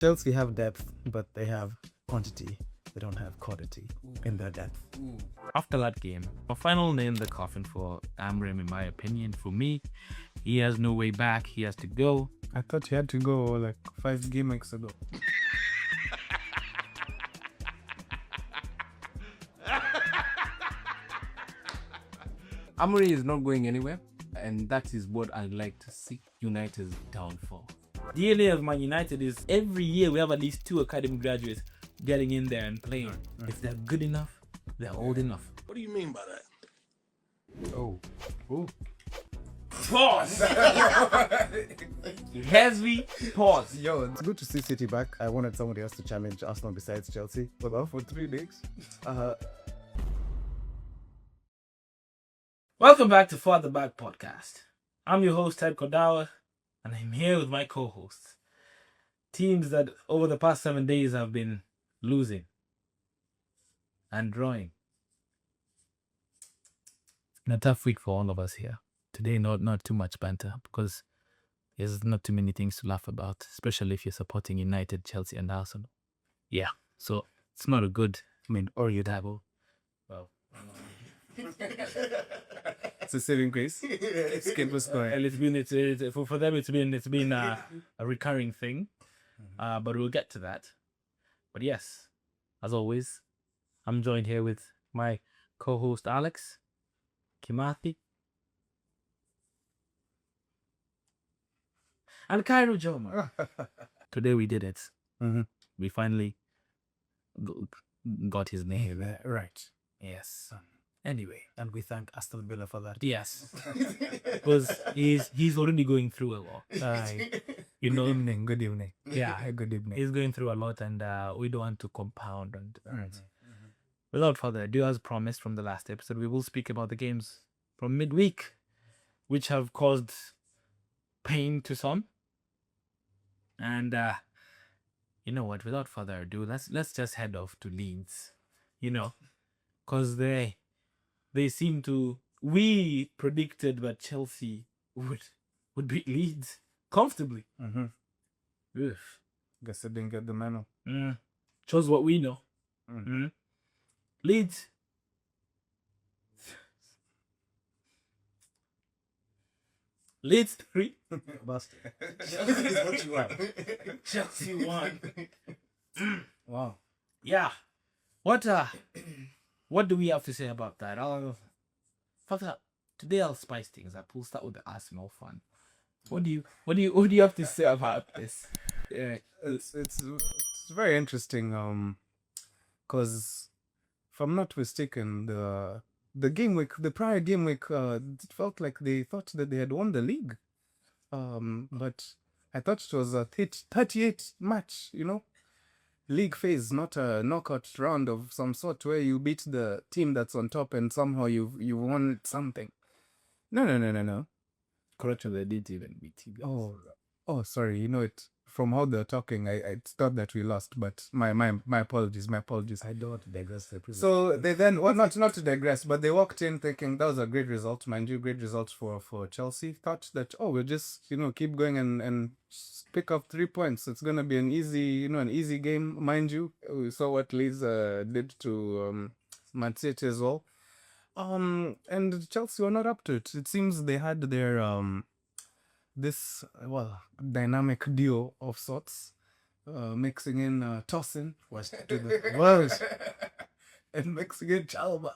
Chelsea have depth, but they have quantity. They don't have quality in their depth. After that game, a final nail in the coffin for Amrim, in my opinion. For me, he has no way back. He has to go. I thought he had to go like 5 game weeks ago. Amory is not going anywhere, and that is what I'd like to see United's downfall. DNA of Man United is every year we have at least 2 academy graduates getting in there and playing. If they're good enough, they're old enough. What do you mean by that? Oh. Pause! Heavy pause. Yo, it's good to see City back. I wanted somebody else to challenge Arsenal besides Chelsea. Well, for 3 days. Welcome back to Father Back Podcast. I'm your host, Ted Kodawa, and I'm here with my co-hosts. Teams that over the past 7 days have been losing and drawing. And a tough week for all of us here. Today, not too much banter because there's not too many things to laugh about, especially if you're supporting United, Chelsea, and Arsenal. Yeah, so it's not a good, or you'd have, well... It's a saving grace. It's keep us going. And for them it's been a recurring thing, but we'll get to that. But yes, as always, I'm joined here with my co-host Alex, Kimathi, and Cairo Joma. Today we did it. Mm-hmm. We finally got his name Right. Yes. Anyway, And we thank Aston Villa for that. yes, because he's already going through a lot. You know, Good evening. yeah, Good evening. he's going through a lot, and we don't want to compound. And Right. without further ado, as promised from the last episode, we will speak about the games from midweek, which have caused pain to some. And you know what? Without further ado, let's just head off to Leeds. You know, because they seem to. We predicted that Chelsea would beat Leeds comfortably. Mm-hmm. Oof. Guess I didn't get the memo. Shows what we know. Leeds. Leeds 3. Bust. What you want? Chelsea 1. Wow. Yeah. What do we have to say about that? Today I'll spice things up. We'll start with the Arsenal fan. What do you have to say about this? Yeah, it's very interesting. Cause if I'm not mistaken, the prior game week, it felt like they thought that they had won the league. But I thought it was a 38 match, league phase, not a knockout round of some sort where you beat the team that's on top and somehow you won something. No. Correction, they didn't even beat you. Oh, sorry. It from how they're talking, I thought that we lost, but my apologies. I don't want to digress. So they then, not to digress, but they walked in thinking that was a great result, mind you, great results for Chelsea. Thought that we'll just keep going and pick up 3 points. It's gonna be an easy game, mind you. We saw what Leeds did to Man City as well. And Chelsea were not up to it. It seems they had their this dynamic duo of sorts, mixing in tossing was to the world, and mixing in Chalba,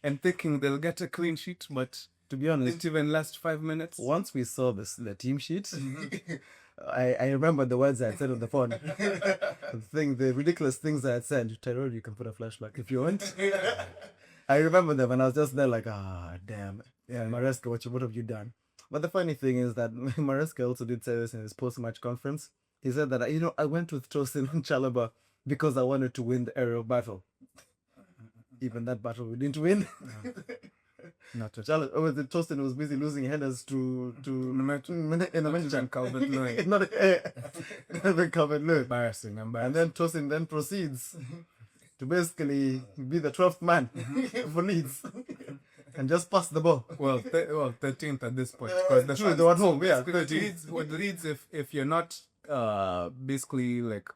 and thinking they'll get a clean sheet, but to be honest, didn't even last 5 minutes. Once we saw the team sheet, I remember the words I had said on the phone. The ridiculous things I had said. Tyrone, you can put a flashback if you want. I remember them, and I was just there like, damn. Yeah, Maresca, what have you done? But the funny thing is that Maresca also did say this in his post-match conference. He said that, I went with Tosin and Chalobah because I wanted to win the aerial battle. Even that battle we didn't win. Not at Tosin was busy losing headers to and Calvert-Lewin. not Calvert-Lewin. Embarrassing. And then Tosin then proceeds to basically be the 12th man for Leeds and just pass the ball. Well, 13th at this point, because True, they were at home. Yeah, Leeds, if you're not basically like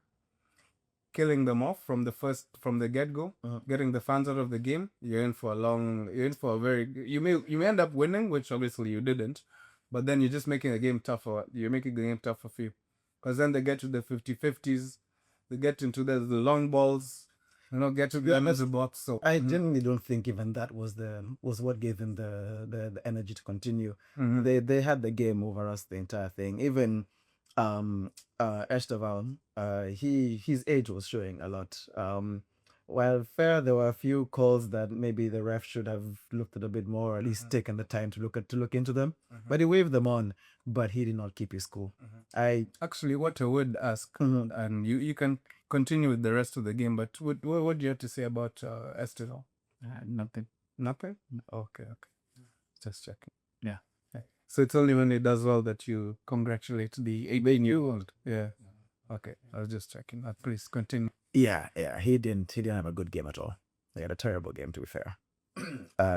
killing them off from the get-go, getting the fans out of the game, you're in for a very, you may end up winning, which obviously you didn't, but then you're just making the game tougher. You're making the game tougher for you. Because then they get to the 50-50s, they get into the long balls, get to the another box. So I genuinely don't think even that was what gave them the energy to continue. They had the game over us the entire thing. Even Esteval, his age was showing a lot. While fair, there were a few calls that maybe the ref should have looked at a bit more, or at least taken the time to look into them. But he waved them on, but he did not keep his cool. actually, what I would ask, and you can continue with the rest of the game, but what do you have to say about Estoril? Nothing. Nothing? Okay. Just checking. Yeah. Okay. So it's only when he does well that you congratulate the new world. Yeah. Okay. I was just checking that. Please continue. Yeah, he didn't have a good game at all. He had a terrible game, to be fair.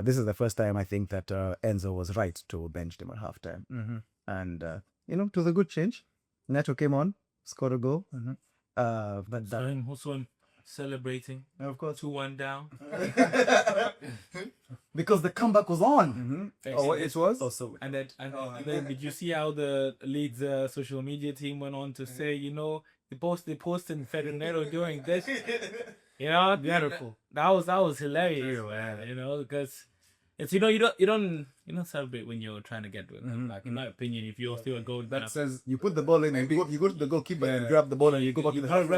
This is the first time I think that Enzo was right to bench him at halftime. And it was a good change. Neto came on, scored a goal. But that, Also celebrating. of course, 2-1 down. because the comeback was on. Oh, it was? Also, And then did you see how the Leeds social media team went on to say, they posted Federnero doing this, beautiful. That was hilarious, man. Because it's you don't celebrate when you're trying to get to it. Like in my opinion, if you're still a goal, That says you put the ball in and you go to the goalkeeper and grab the ball and you go back to the half.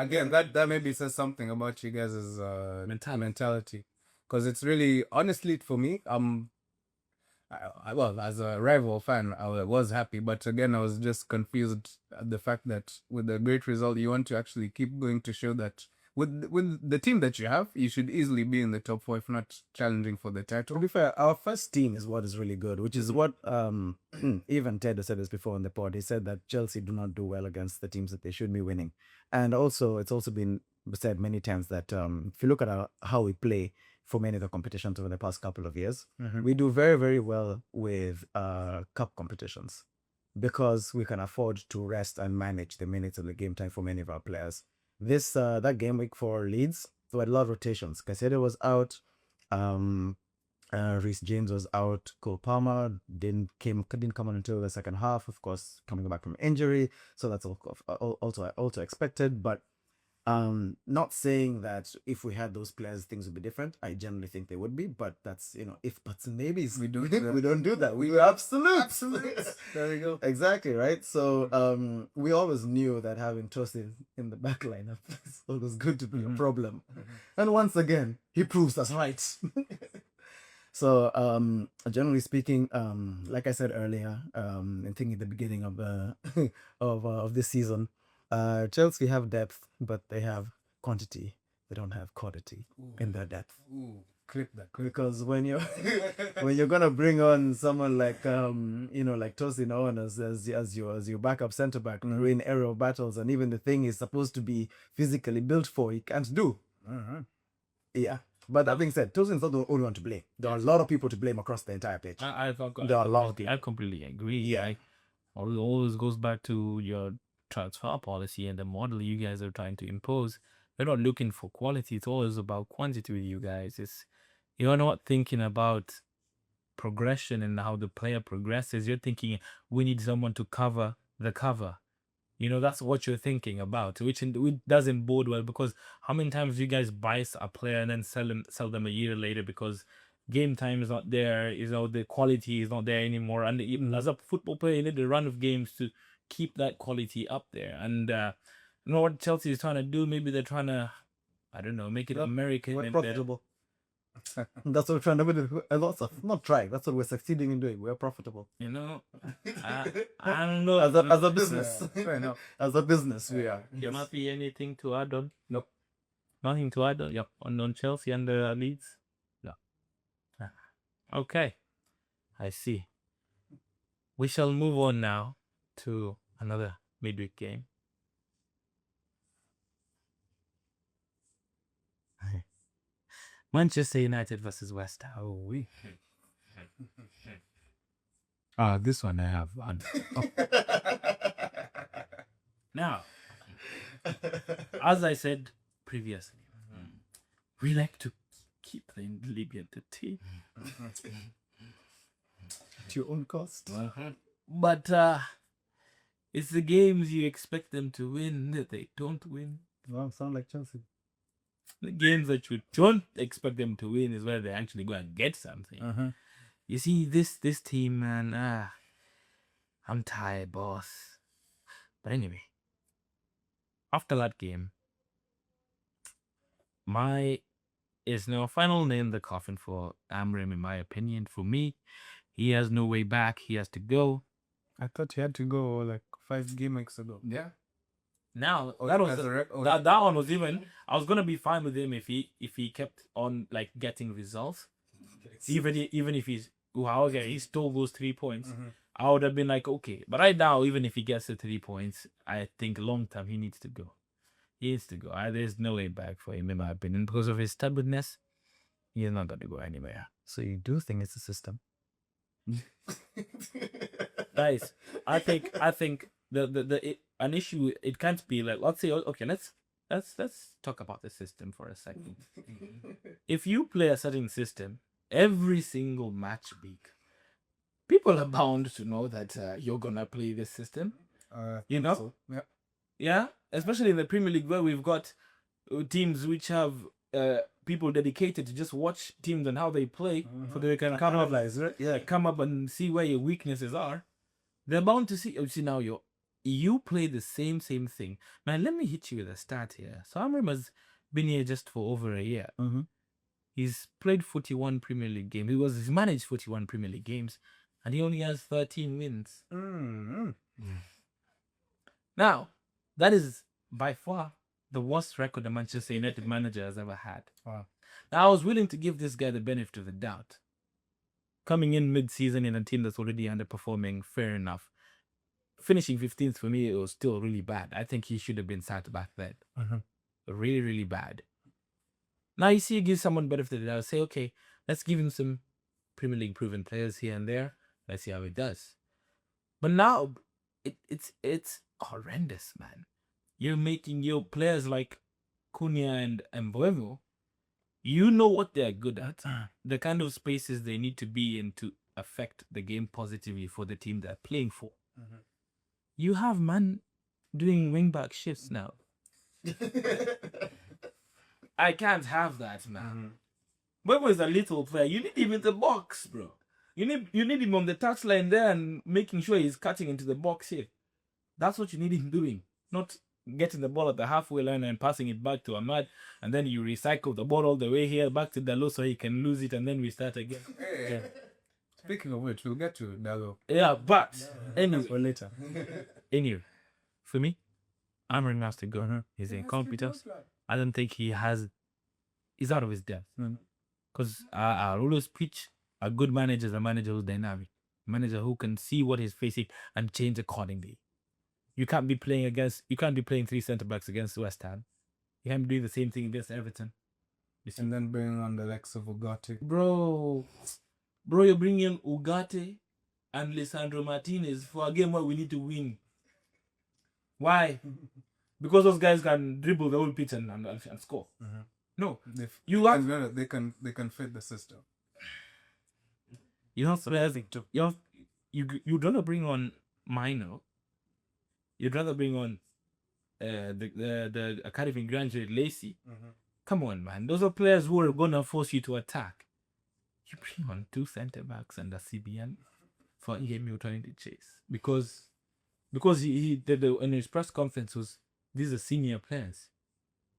again that maybe says something about you guys' mentality. Because it's really, honestly, for me, well, as a rival fan, I was happy, but again, I was just confused at the fact that with a great result, you want to actually keep going to show that with the team that you have, you should easily be in the top four, if not challenging for the To title. be fair, our first team is what is really good, which is what even Ted has said this before on the pod. He said that Chelsea do not do well against the teams that they should be winning. And also, it's also been said many times that if you look at how we play for many of the competitions over the past couple of years, we do very, very well with cup competitions because we can afford to rest and manage the minutes of the game time for many of our players. That game week for Leeds, there were a lot of rotations. Caicedo was out. Reece James was out. Cole Palmer didn't come on until the second half, of course, coming back from injury. So that's also expected. But not saying that if we had those players, things would be different. I generally think they would be, but that's if buts and maybes. We don't do that. We were absolute. There we go. Exactly, right? So we always knew that having Tosin in the back lineup is always going to be a problem. And once again, he proves us right. So generally speaking, like I said earlier, I think at the beginning of of this season, Chelsea have depth, but they have quantity. They don't have quality in their depth. Ooh, clip that. Because when you're gonna bring on someone like like Tosin on as your backup centre back in aerial battles, and even the thing is supposed to be physically built for, he can't do. Yeah. But that being said, Tosin's not the only one to blame. There are a lot of people to blame across the entire pitch. I completely agree. Yeah. It always goes back to your transfer policy and the model you guys are trying to impose. We're not looking for quality. It's always about quantity with you guys. You're not thinking about progression and how the player progresses. You're thinking we need someone to cover the cover. That's what you're thinking about, which doesn't bode well, because how many times do you guys buy a player and then sell them a year later because game time is not there, the quality is not there anymore, and even as a football player, you need a run of games to keep that quality up there. And what Chelsea is trying to do, maybe they're trying to, I don't know, make it American. We're profitable. That's what we're trying to do. Not trying. That's what we're succeeding in doing. We're profitable. I don't know. As a business. Fair enough. As a business, we are. There must be anything to add on? Nope. Nothing to add on? Yep. On Chelsea and Leeds? No. Okay. I see. We shall move on now to another midweek game. Manchester United versus West Ham. Oh, we. This one I have. Now, as I said previously, we like to keep the league entertained. At your own cost. But it's the games you expect them to win that they don't win. Wow, sound like Chelsea. The games that you don't expect them to win is where they actually go and get something. You see, this team, man, I'm tired, boss. But anyway, after that game, is no final nail in the coffin for Amrim, in my opinion. For me, he has no way back. He has to go. I thought he had to go like 5 game weeks ago. Yeah. Now Oh, that was as a rec- oh, that one was even. I was gonna be fine with him if he kept on like getting results, even if he stole those 3 points. I would have been like, okay. But right now, even if he gets the 3 points, I think long term he needs to go. He needs to go. There's no way back for him, in my opinion, because of his stubbornness. He's not going to go anywhere. So you do think it's a system? Guys, I think an issue. It can't be like, let's say, okay, let's talk about the system for a second. If you play a certain system every single match week, people are bound to know that you're gonna play this system. You know, so, yeah. yeah. Especially in the Premier League, where we've got teams which have people dedicated to just watch teams and how they play, so they can come up, come up and see where your weaknesses are. They're bound to see. You see now, you play the same thing. Man, let me hit you with a stat here. So Amrim has been here just for over a year. He's played 41 Premier League games. He's managed 41 Premier League games, and he only has 13 wins. Now, that is by far the worst record a Manchester United manager has ever had. Wow. Now, I was willing to give this guy the benefit of the doubt. Coming in mid-season in a team that's already underperforming, fair enough. Finishing 15th for me, it was still really bad. I think he should have been sat back then. Really, really bad. Now, you see, you give someone benefit of the doubt. Say, okay, let's give him some Premier League proven players here and there. Let's see how it does. But now, it's horrendous, man. You're making your players like Cunha and Mbeumo, you know what they're good at, the kind of spaces they need to be in to affect the game positively for the team they're playing for. You have man doing wing-back shifts now. I can't have that, man. Mbeumo is a little player. You need him in the box, bro. You need him on the touchline there and making sure he's cutting into the box here. That's what you need him doing. Not getting the ball at the halfway line and passing it back to Ahmad, and then you recycle the ball all the way here back to Dalo so he can lose it and then we start again. Yeah. Speaking of which, we'll get to Dalo. Yeah, but anyway, Or later. anyway, for me, Amrin has to go. He's incompetent. I don't think he's out of his depth. Because I always preach a good manager is a manager who's dynamic, a manager who can see what he's facing and change accordingly. You can't be playing 3 centre backs against West Ham. You can't be doing the same thing against Everton. And then bringing on the likes of Ugarte. Bro, you're bringing in Ugarte and Lisandro Martinez for a game where we need to win. Why? Because those guys can dribble the whole pitch and score. No, They can fit the system. You know, you don't bring on Mino. You'd rather bring on the academy graduate Lacey. Come on, man. Those are players who are gonna force you to attack. You bring on 2 centre backs and a CBN for EMU trying to chase because he did in his press conference was these are senior players,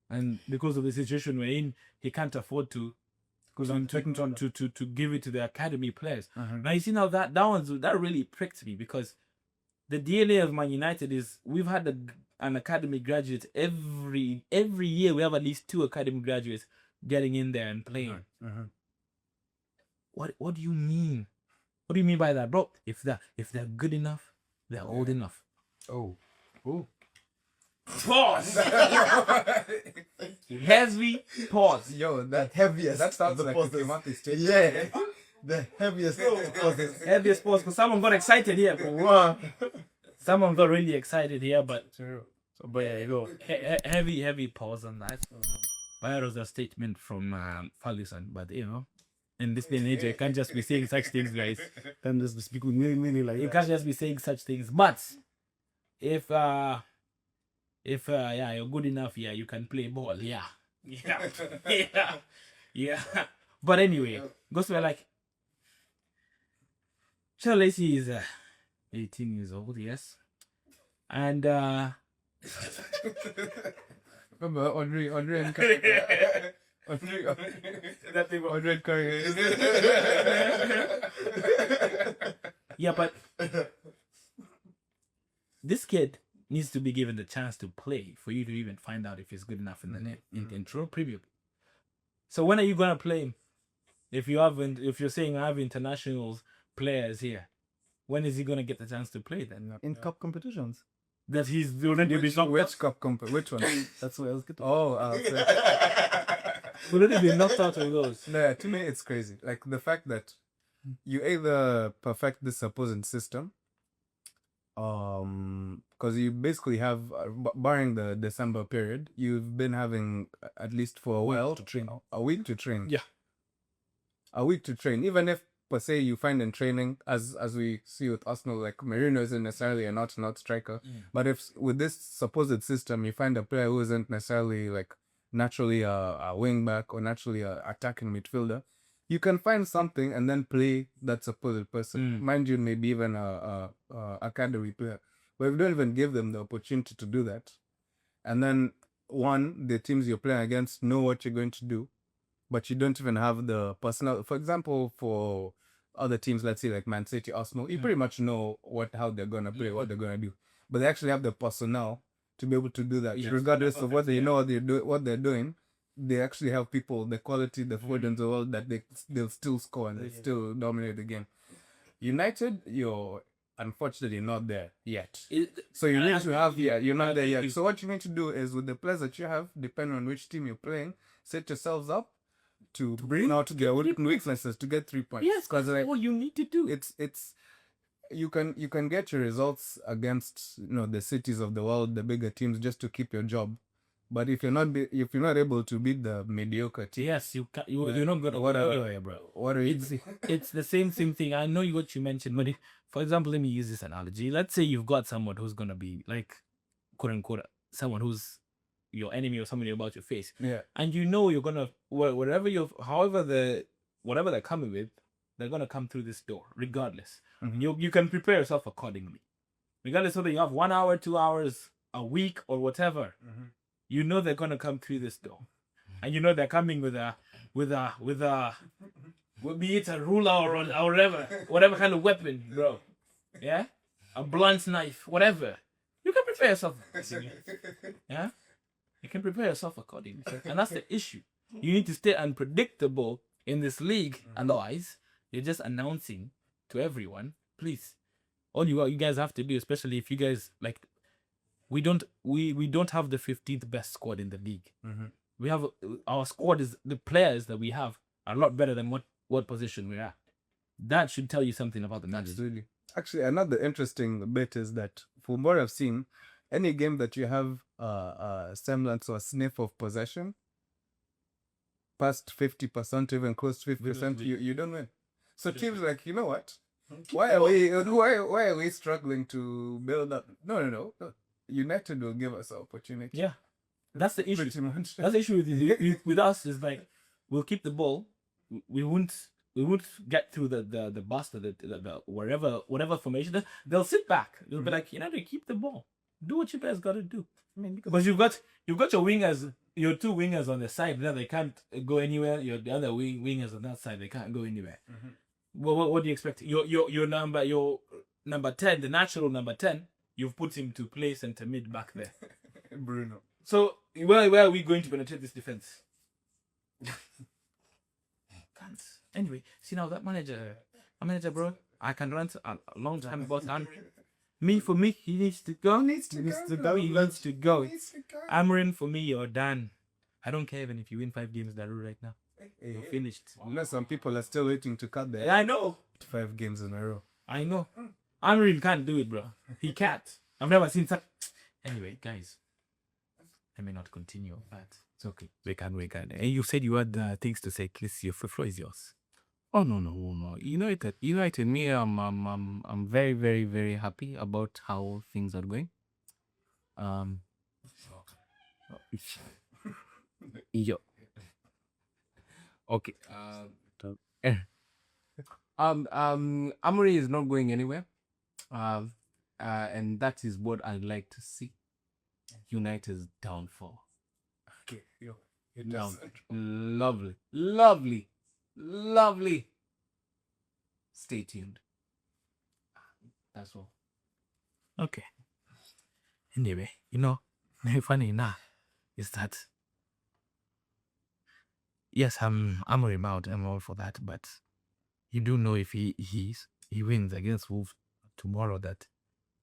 and because of the situation we're in, he can't afford to give it to the academy players. Now you see now that really pricked me because the DNA of Man United is we've had an academy graduate every year. We have at least 2 academy graduates getting in there and playing. What do you mean? What do you mean by that, bro? If they're good enough, they're old enough. Oh. Pause. Heavy pause. Yo, that heaviest. That sounds the like pauses. a Timothy state. Yeah. The heaviest pauses. Heaviest pause because someone got excited here. Wow. Someone got really excited here, but True. But yeah, you go. Heavy pause on that. But that was a statement from Ferguson. But you know, in this day and age, you can't just be saying such things, guys. Can't just be speaking really like You that. can't just be saying such things. But if yeah, you're good enough, yeah, you can play ball, yeah. Yeah. But anyway, goes to like Chelsea is 18 years old, yes. And Remember Andre and Andre and Curry. yeah, but this kid needs to be given the chance to play for you to even find out if he's good enough in the net in true preview. So when are you gonna play him? If you're saying I have international players here, when is he gonna get the chance to play then? In cup competitions. That he's already been knocked out. Which cup which one? That's what I was getting. Oh, Already been knocked out of those. no, to me it's crazy. Like the fact that you either perfect this supposed system, because you basically have, barring the December period, you've been having at least for a while to train. a week to train. Yeah. A week to train. Even if per se you find in training, as we see with Arsenal, like Merino isn't necessarily a not striker, but if with this supposed system you find a player who isn't necessarily like naturally a wing back or naturally a attacking midfielder, you can find something and then play that supposed person. Mind you, maybe even a academy player, but if you don't even give them the opportunity to do that, and then the teams you're playing against know what you're going to do, but you don't even have the personnel. For example, for other teams, let's say like Man City, Arsenal, you pretty much know how they're gonna play, what they're gonna do, but they actually have the personnel to be able to do that, regardless of what they know what they're doing. They actually have people, the quality, the food and the world that they'll still score and they still dominate the game. United, you're unfortunately not there yet. So you need to have, you're not there yet. So what you need to do is, with the players that you have, depending on which team you're playing, set yourselves up to bring out their weaknesses to get 3 points. Yes, because like, what you need to do. It's you can get your results against the cities of the world, the bigger teams, just to keep your job. But if you're not able to beat the mediocre team, yes, you can. You're not gonna. What are bro? What are you? It's the same thing. I know what you mentioned, but for example, let me use this analogy. Let's say you've got someone who's gonna be like, quote unquote, someone who's your enemy or somebody about your face. Yeah. And you're gonna whatever they're coming with, they're gonna come through this door regardless. You can prepare yourself accordingly, regardless whether you have 1 hour, 2 hours, a week, or whatever. You know they're gonna come through this door, and you know they're coming with be it a ruler or whatever kind of weapon, bro. Yeah, a blunt knife, whatever. You can prepare yourself. Yeah, you can prepare yourself accordingly, and that's the issue. You need to stay unpredictable in this league, otherwise you're just announcing to everyone, please. All you guys have to do, especially if you guys like. We don't have the 15th best squad in the league. We have our squad is the players that we have are a lot better than what position we are. That should tell you something about the manager. Absolutely. Actually, another interesting bit is that from what I've seen, any game that you have a semblance or a sniff of possession, past 50%, even close to 50%, you don't win. So teams like, you know what? Why are we struggling to build up? No. United will give us an opportunity. Yeah, that's the issue. Pretty much. That's the issue with us. Is like we'll keep the ball. We won't get through the bust of the whatever formation. They'll sit back. They'll be like, they keep the ball. Do what you guys got to do. I mean, Because you've got your wingers, your two wingers on the side. Now they can't go anywhere. The other wingers on that side, they can't go anywhere. What do you expect? Your number 10, the natural number 10. You've put him to play centre mid back there. Bruno. So, where are we going to penetrate this defense? Can't. Anyway, see now that manager, bro, I can rant a long time about Henry. For me, he needs to go. He needs to go. Amarin, for me, you're done. I don't care even if you win 5 games in a row right now. You're finished. Unless some people are still waiting to cut their I know. 5 games in a row. I know. Amarin can't do it, bro. He can't. I've never seen such. Anyway, guys, Let me not continue, but it's okay. We can. And you said you had things to say. Please, your floor is yours. Oh no. United. Me, I'm very, very, very happy about how things are going. Yo. Okay. Amory is not going anywhere. And that is what I'd like to see. United's downfall. Okay, yo. Down. Lovely. Stay tuned. That's all. Okay. Anyway, funny enough is that yes, I'm Mount. I'm all for that, but you do know if he wins against Wolves tomorrow that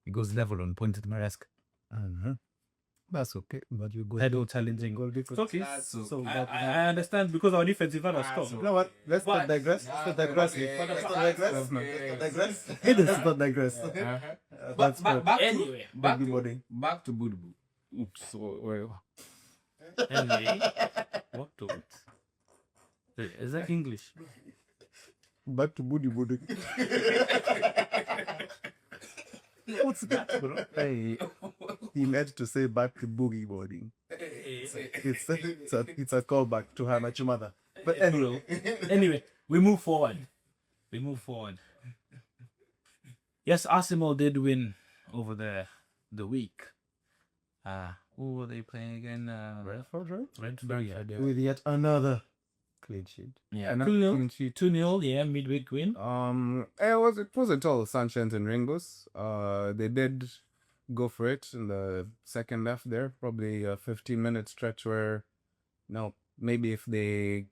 he goes level on points at Maresca. That's okay, but you go. Title challenging. It's okay. So I understand because our defensive had a stop. you know what? Let's not digress. Let's not digress. Let's not digress. That's Anyway, back to Budubu. Oops. Anyway, what to it? Is that English? Back to Budi. What's that, bro? Hey, he meant to say back to boogie boarding. It's a callback to How I Met Your Mother. But Anyway, we move forward. Yes, Arsenal did win over the week. Who were they playing again? Brentford, right? Brentford, yeah. With yet another clean sheet. Yeah, 2-0, yeah, midweek win. It wasn't all sunshines and rainbows. They did go for it in the second half there, probably a 15-minute stretch where, maybe if they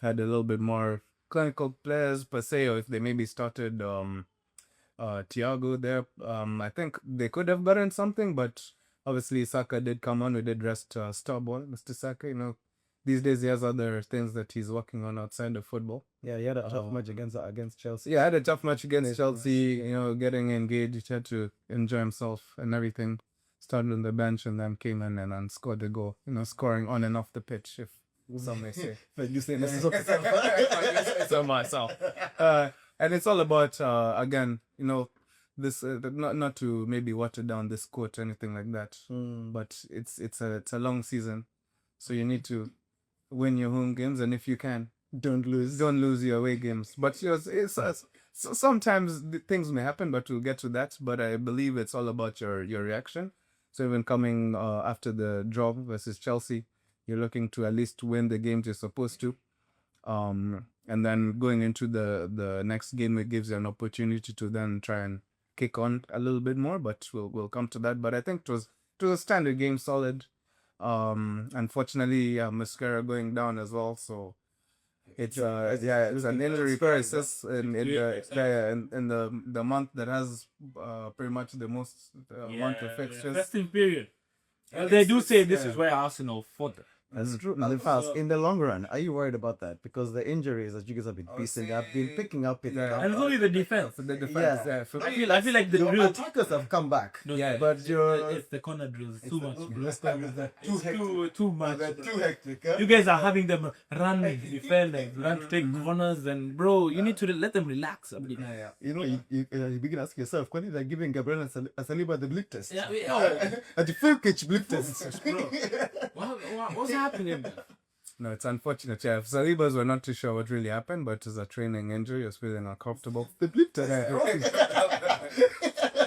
had a little bit more clinical players per se, or if they maybe started Thiago there, I think they could have gotten something, but obviously Saka did come on. We did rest Starboy, Mr. Saka, these days he has other things that he's working on outside of football. Yeah, he had a tough match against Chelsea. Yeah, had a tough match against Chelsea, getting engaged, he had to enjoy himself and everything. Started on the bench and then came in and scored a goal, scoring on and off the pitch, if some may say. But you say this is So myself. And it's all about, again, this, not to maybe water down this quote or anything like that, but it's a long season. So you need to win your home games, and if you can, don't lose your away games. But sometimes things may happen, but we'll get to that. But I believe it's all about your reaction. So even coming after the draw versus Chelsea, you're looking to at least win the games you're supposed to, and then going into the next game, it gives you an opportunity to then try and kick on a little bit more. But we'll come to that. But I think it was a standard game, solid. Unfortunately, Mascara going down as well, so it's an injury crisis in the month that has pretty much the most month of fixtures. Festive period. They do say this is where Arsenal fought. That's true. In the long run, are you worried about that? Because the injuries that you guys have been facing, have been picking up in the and it's only the defense. I feel like the your drill attackers have come back. No, but it's the corner drills too much. Too much. Too hectic. Huh? You guys are having them run, defend, run to take corners, and bro, you need to let them relax a bit. You begin to ask yourself, when they're giving Gabriel and Saliba the bleep test? Yeah, at the full catch bleep test. Bro, what's happening? No, it's unfortunate. Yeah, Salibas were not too sure what really happened, but it was a training injury. He was feeling uncomfortable. The bleep test.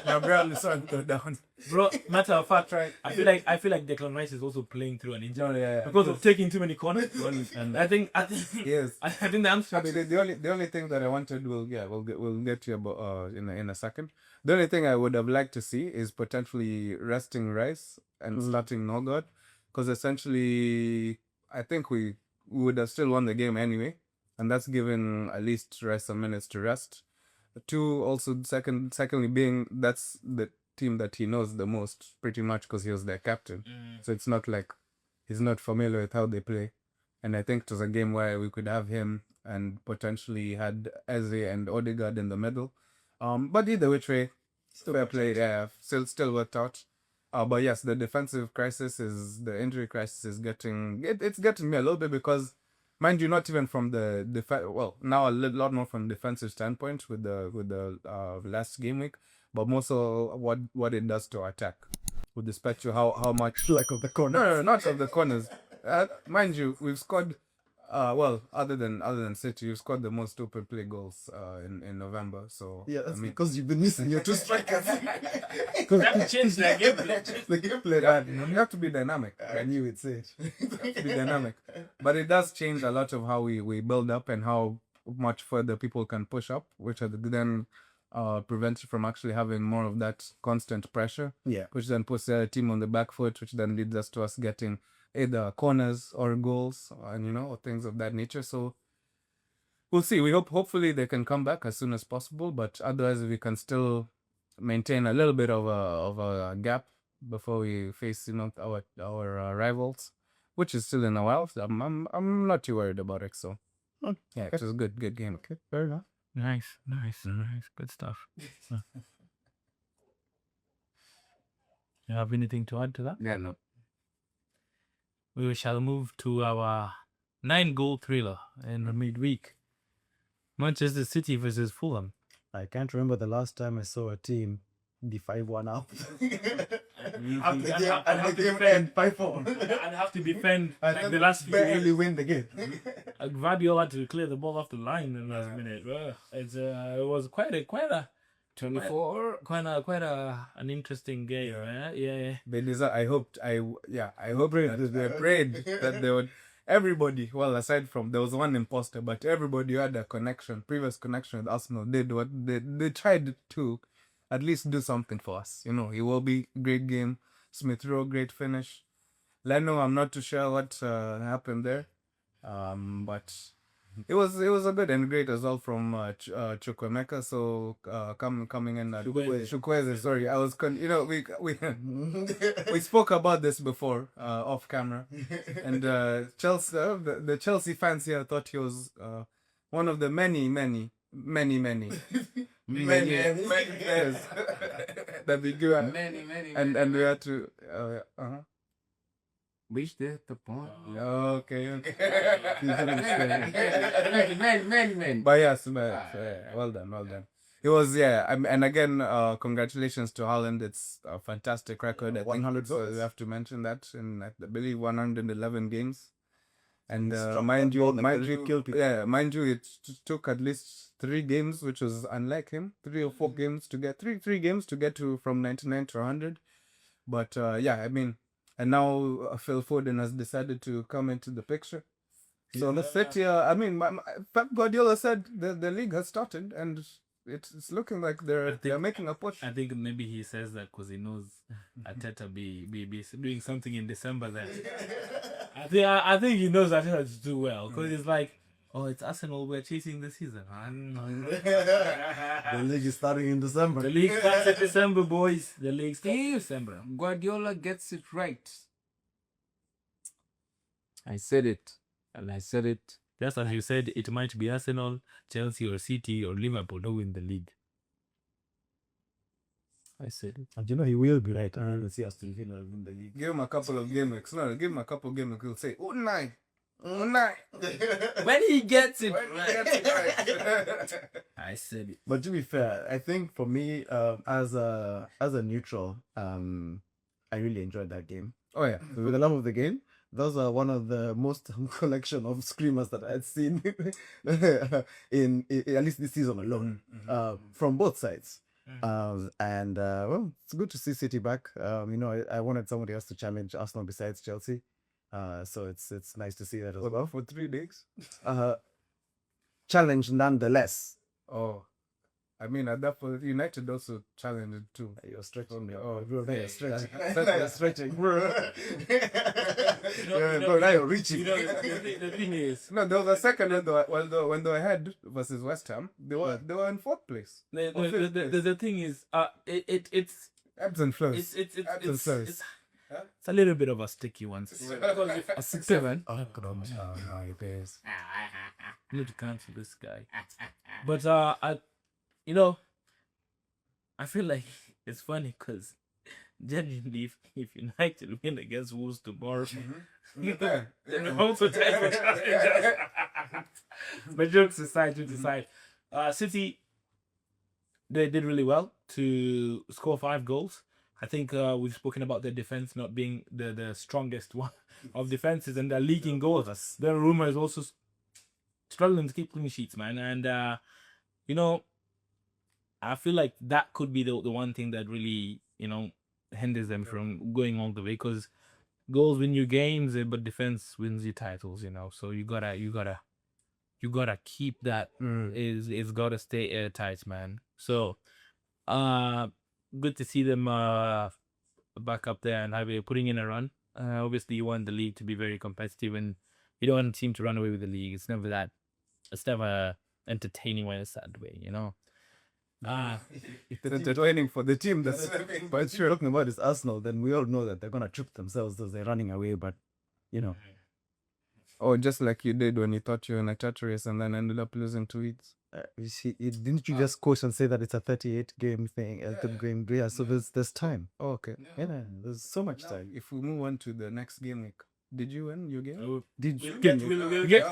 Gabriel is starting to go down. Bro, matter of fact, right? I feel like Declan Rice is also playing through an injury because of taking too many corners. And I think yes. I think the answer. The only thing that I wanted, we'll get to about in a second. The only thing I would have liked to see is potentially resting Rice and starting Norgard, because essentially I think we would have still won the game anyway, and that's given at least Rice some minutes to rest. Two, also secondly being that's the team that he knows the most, pretty much, because he was their captain. So it's not like he's not familiar with how they play. And I think it was a game where we could have him and potentially had Eze and Odegaard in the middle. But either which way, fair play. Yeah, still worked out. But yes, the defensive crisis the injury crisis is it's getting me a little bit because, mind you, not even from the now a lot more from defensive standpoint with the last game week, but more so what it does to attack, with respect to how much Like of the corner. no, not of the corners. Mind you, we've scored. Other than City, you've scored the most open play goals in November. So Yeah, that's I mean, because you've been missing your two strikers. That changed their gameplay. The gameplay, man. you have to be dynamic. I knew it'd say it. To be dynamic. But it does change a lot of how we build up and how much further people can push up, which then prevents you from actually having more of that constant pressure, Yeah. which then puts the team on the back foot, which then leads us to us getting either corners or goals, and or things of that nature. So we'll see. Hopefully they can come back as soon as possible, but otherwise we can still maintain a little bit of a gap before we face our rivals, which is still in a while. So I'm not too worried about it. So yeah, it was a good game. Okay, fair enough. Nice. Good stuff. You have anything to add to that? Yeah, no. We shall move to our 9-goal thriller in the midweek. Manchester City versus Fulham. I can't remember the last time I saw a team be 5-1 up. And the game end 5-4. and have to defend like the last few barely years. win the game. Guardiola had to clear the ball off the line in the last minute. It was quite a 24. an interesting game. Yeah. They deserve. I hope that they prayed that they would. Everybody, well, aside from there was one imposter, but everybody who had a previous connection with Arsenal, did what they tried to at least do something for us. It will be great game. Smith Rowe, great finish. Leno, I'm not too sure what happened there, but it was a good and great result from Chukwemeka. So coming in at Chukwueze. Sorry, I was we spoke about this before off camera, and Chelsea the Chelsea fans here thought he was one of the many players that we do, and we had to Reach the point. okay. Many. But yes, well done. It was, and again, congratulations to Haaland. It's a fantastic record. I think 100 so goals. we have to mention that in, I believe, 111 games. And Struck mind that ball you, that killed people. it took at least 3 games, which was unlike him. 3 or 4 games to get 3 games to get from 99 to 100. But and now Phil Foden has decided to come into the picture. So the City, Pep Guardiola said the league has started and it's looking like they're making a push. I think maybe he says that because he knows Arteta be doing something in December then. I think he knows Arteta to do well because it's like, oh, it's Arsenal, we're chasing the season. The league is starting in December. The league starts in December, boys. The league starts in If December. Guardiola gets it right. I said it. And I said it. Just as you said, it might be Arsenal, Chelsea, or City, or Liverpool don't win the league. I said it. And he will be right. And let's see Aston Villa win the league. Give him a couple of game weeks. No, give him a couple of game weeks. He'll say, Unai. When he gets it I said it. But to be fair, I think for me, as a neutral, I really enjoyed that game. Oh yeah. With the love of the game, those are one of the most collection of screamers that I had seen in at least this season alone, from both sides. And well, it's good to see City back. I wanted somebody else to challenge Arsenal besides Chelsea. So it's nice to see that as well. For 3 days? Challenge nonetheless. Oh. At that point, United also challenged it too. You're stretching me. Oh, Bro, now you're stretching. You're Now you're stretching, bro. Bro, now you're reaching. The thing is, No, there was a second when they were ahead versus West Ham. They were in 4th place. the thing is, it's Ebbs and flows. it's a little bit of a sticky one. a 6-7. Oh, God. No, it is. I need to cancel this guy. But I feel like it's funny because genuinely, if United win against Wolves tomorrow, Yeah. then we're also tied for challenges. But jokes aside, City, they did really well to score 5 goals. I think we've spoken about their defense not being the strongest one of defenses, and they're leaking goals. Their rumor is also struggling to keep clean sheets, man. And you know, I feel like that could be the one thing that really, hinders them from going all the way, because goals win you games, but defense wins you titles, So you gotta keep that. It's gotta stay airtight, man. So good to see them back up there and putting in a run. Obviously you want the league to be very competitive, and you don't want a team to run away with the league. It's never entertaining when it's that way, It's entertaining for the team. That's But if you're talking about is Arsenal, then we all know that they're gonna trip themselves as they're running away. But oh, just like you did when you thought you were in a chat race and then ended up losing 2 weeks. you see, didn't you just quote and say that it's a 38 game thing, game? Yeah, so there's time. Oh, okay. Yeah, there's so much time. If we move on to the next game week, did you win your game? Did We'll you? get-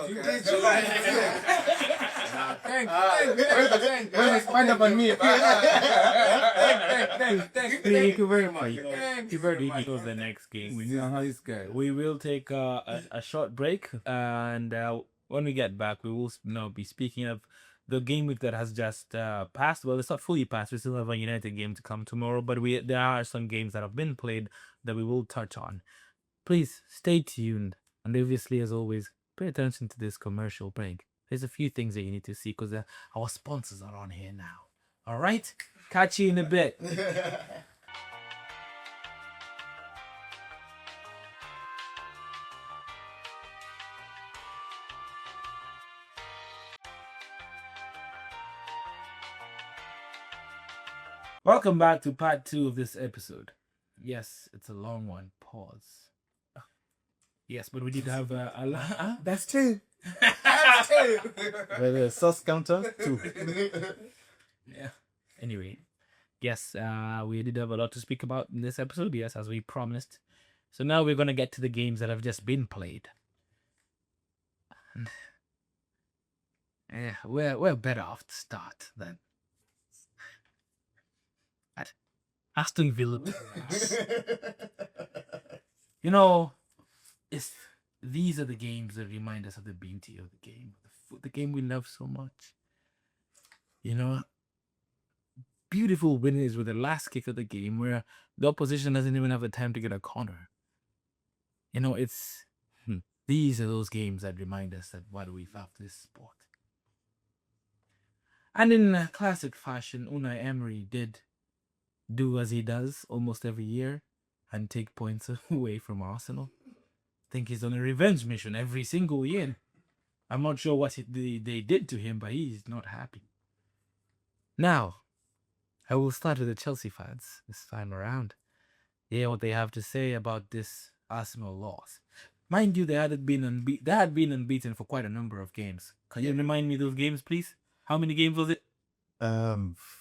Find up on me. Thank you very much. Thank you very much. For the next game, we will take a short break, and when we get back, we will now be speaking of the game week that has just passed. Well, it's not fully passed. We still have a United game to come tomorrow, but there are some games that have been played that we will touch on. Please stay tuned, and obviously, as always, pay attention to this commercial break. There's a few things that you need to see, because our sponsors are on here now. All right? Catch you in a bit. Welcome back to part 2 of this episode. Yes, it's a long one. Pause. Yes, but we did have a That's 2. The sauce counter 2. Yeah. Anyway, yes, we did have a lot to speak about in this episode, yes, as we promised. So now we're going to get to the games that have just been played. And, yeah, we're better off to start than at Aston Villa. These are the games that remind us of the beauty of the game. The game we love so much. Beautiful winners with the last kick of the game where the opposition doesn't even have the time to get a corner. These are those games that remind us that why do we love this sport. And in classic fashion, Unai Emery did do as he does almost every year and take points away from Arsenal. I think he's on a revenge mission every single year. I'm not sure what they did to him, but he's not happy. Now, I will start with the Chelsea fans this time around. Hear what they have to say about this Arsenal loss. Mind you, they had been unbeaten for quite a number of games. Can you remind me those games, please? How many games was it?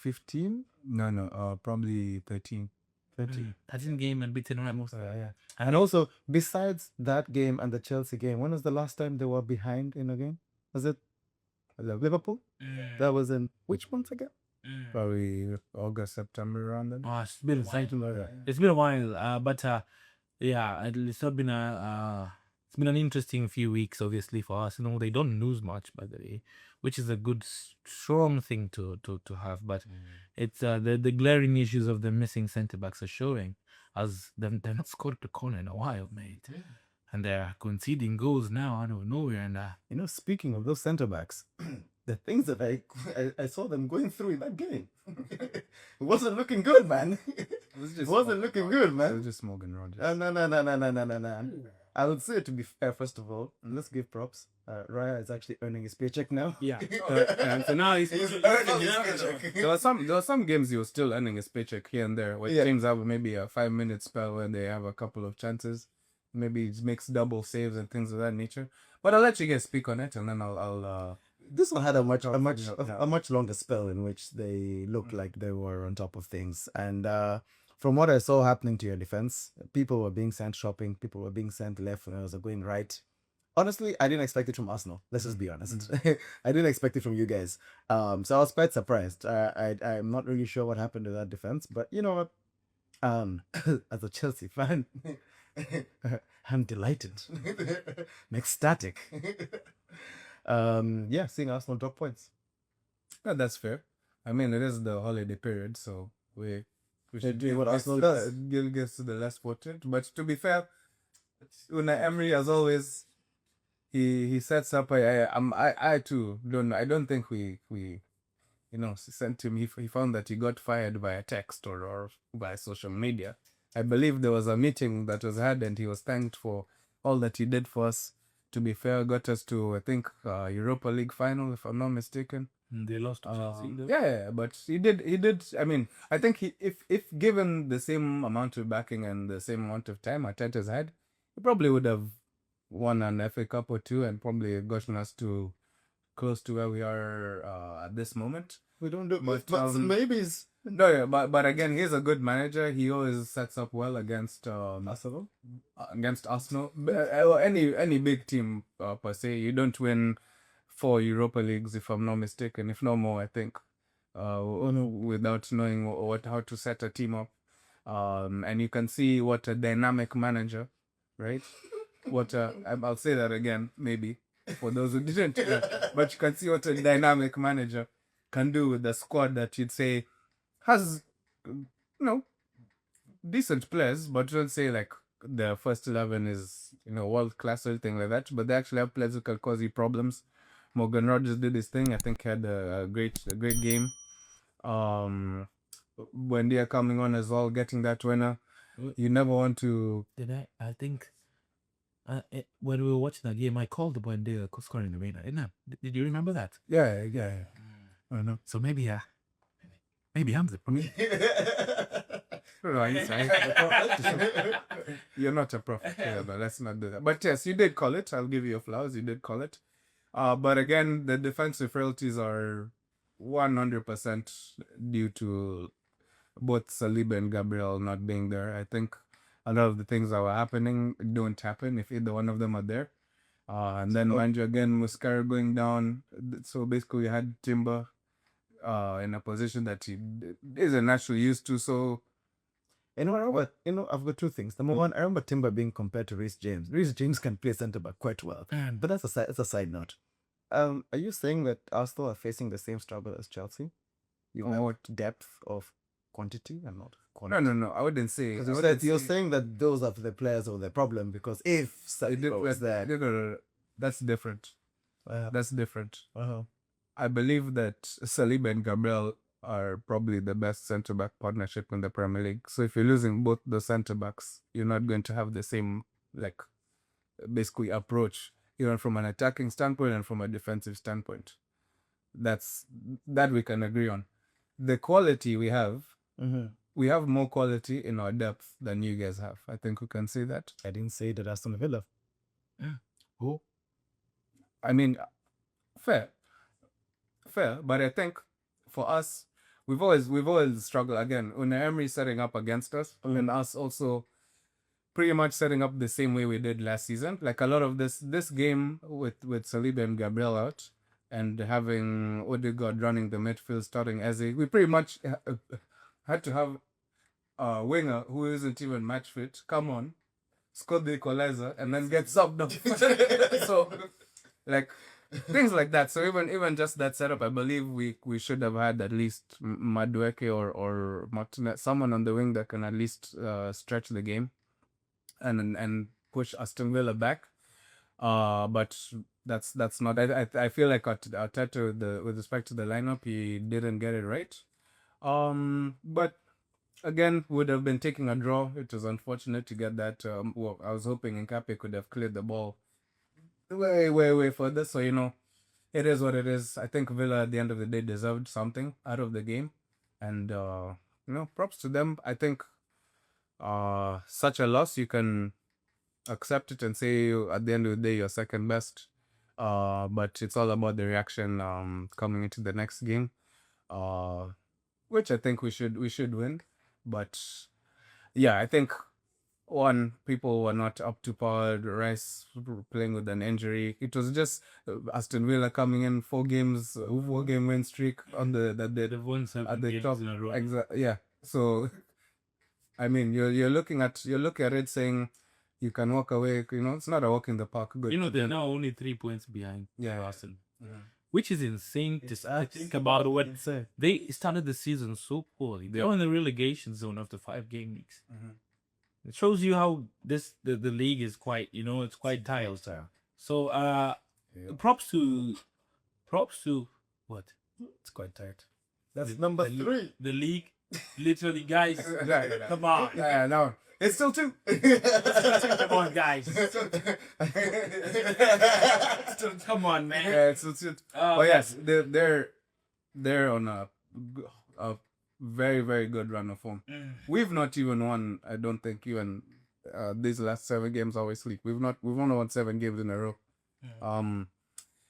15? No, probably 13. 13. 13 game unbeaten, right? Most. Yeah. And also, besides that game and the Chelsea game, when was the last time they were behind in a game? Was it Liverpool? That was in which month again? Probably August, September around then. Oh, it's been a while. But yeah, it's not been it's been an interesting few weeks, obviously, for us. They don't lose much, by the way, which is a good, strong thing to have. But it's the glaring issues of the missing centre backs are showing, as they've not scored the corner in a while, mate. And they're conceding goals now out of nowhere. And speaking of those centre backs, the things that I saw them going through in that game, it wasn't looking good, man. It wasn't looking good, It man. was just Morgan Rogers. No. I would say, to be fair, first of all, and let's give props. Raya is actually earning his paycheck now. yeah. And so now he's earning his paycheck. there were some games he was still earning his paycheck here and there, where teams have maybe a 5-minute spell where they have a couple of chances. Maybe he makes double saves and things of that nature. But I'll let you guys speak on it, and then I'll This one had a much longer spell in which they looked like they were on top of things. And from what I saw happening to your defense, people were being sent shopping, people were being sent left when others were going right. Honestly, I didn't expect it from Arsenal. Let's just be honest. I didn't expect it from you guys. So I was quite surprised. I'm not really sure what happened to that defense, but you know what? As a Chelsea fan, I'm delighted. I'm ecstatic. Yeah, seeing Arsenal drop points. Yeah, that's fair. I mean, it is the holiday period, so we should doing what get Arsenal to- does. Gets to the less fortunate. But to be fair, Unai Emery, as always, he sets up. I too don't know. I don't think we sent him. He found that he got fired via text or by social media. I believe there was a meeting that was had, and he was thanked for all that he did for us. To be fair, got us to, I think, Europa League final, if I'm not mistaken. They lost to Chelsea. though. Yeah, but he did. I mean, I think if given the same amount of backing and the same amount of time Arteta's had, he probably would have won an FA Cup or two and probably gotten us to close to where we are at this moment. We don't do But, but maybe it's No, yeah, but again, he's a good manager. He always sets up well against Arsenal. Arsenal. Or any big team per se. You don't win 4 Europa Leagues, if I'm not mistaken, if no more, I think, without knowing how to set a team up. And you can see what a dynamic manager, right? I'll say that again, maybe, for those who didn't. But you can see what a dynamic manager can do with the squad that you'd say has, decent players, but don't say like the first 11 is, world class or anything like that. But they actually have players who can cause you problems. Morgan Rogers did his thing. I think he had a great game. Buendia coming on as well, getting that winner. You never want to. I think when we were watching that game, I called the Buendia scoring the winner, didn't I? Did you remember that? Yeah. I know. So maybe I'm the problem. No, you're not a prophet. Yeah, but let's not do that. But yes, you did call it. I'll give you your flowers. You did call it. But again, the defensive frailties are 100% due to both Saliba and Gabriel not being there. I think a lot of the things that were happening don't happen if either one of them are there. And then mind you, again, Muscara going down. So basically, you had Timber in a position that he isn't naturally used to. So, I've got two things. Number one, I remember Timber being compared to Reece James. Reece James can play centre back quite well, but that's a side note. Are you saying that Arsenal are facing the same struggle as Chelsea? You want depth of quantity and not quantity? no. I wouldn't say. Because you're saying that those are the players who are the problem. Because if Saliba was there, No. That's different. That's different. uh-huh. I believe that Saliba and Gabriel are probably the best centre-back partnership in the Premier League. So if you're losing both the centre-backs, you're not going to have the same, basically approach, even from an attacking standpoint and from a defensive standpoint. That we can agree on. The quality we have, we have more quality in our depth than you guys have. I think we can say that. I didn't say that Aston Villa. Who? I mean, fair, but I think for us, we've always struggled. Again, Unai Emery setting up against us, and us also pretty much setting up the same way we did last season. Like a lot of this game with Saliba and Gabriel out, and having Odegaard running the midfield, starting as we pretty much had to have a winger who isn't even match fit come on, score the equalizer, and then get subbed off. So, things like that. So even just that setup, I believe we should have had at least Madueke or Martinez, someone on the wing that can at least stretch the game and push Aston Villa back. But that's not. I feel like Arteta with respect to the lineup, he didn't get it right. But again, would have been taking a draw. It was unfortunate to get that. I was hoping Nkape could have cleared the ball way further. So it is what it is. I think Villa at the end of the day deserved something out of the game, and props to them. I think such a loss, you can accept it and say at the end of the day you're second best. But it's all about the reaction coming into the next game, which I think we should win. But yeah, I think one, people were not up to par. Rice playing with an injury. It was just Aston Villa coming in 4 game win streak on They've won 7 at the games top. in a row. Yeah. So I mean, you're looking at it saying you can walk away. You know, it's not a walk in the park. Good. You know, they're now only 3 points behind Yeah. Arsenal, which is insane to think about. What Insane. they started the season so poorly. They're in the relegation zone after 5 game weeks. It shows you how the league is quite, it's quite tight. So props to what? It's quite tight. That's number 3. The league, literally, guys. Come on, Yeah. No, it's still 2. come on, guys. Come on, man. Yeah, it's still 2. But yes, they're on a very, very good run of form. We've not even won. I don't think even these last 7 games. Obviously, we've only won 7 games in a row.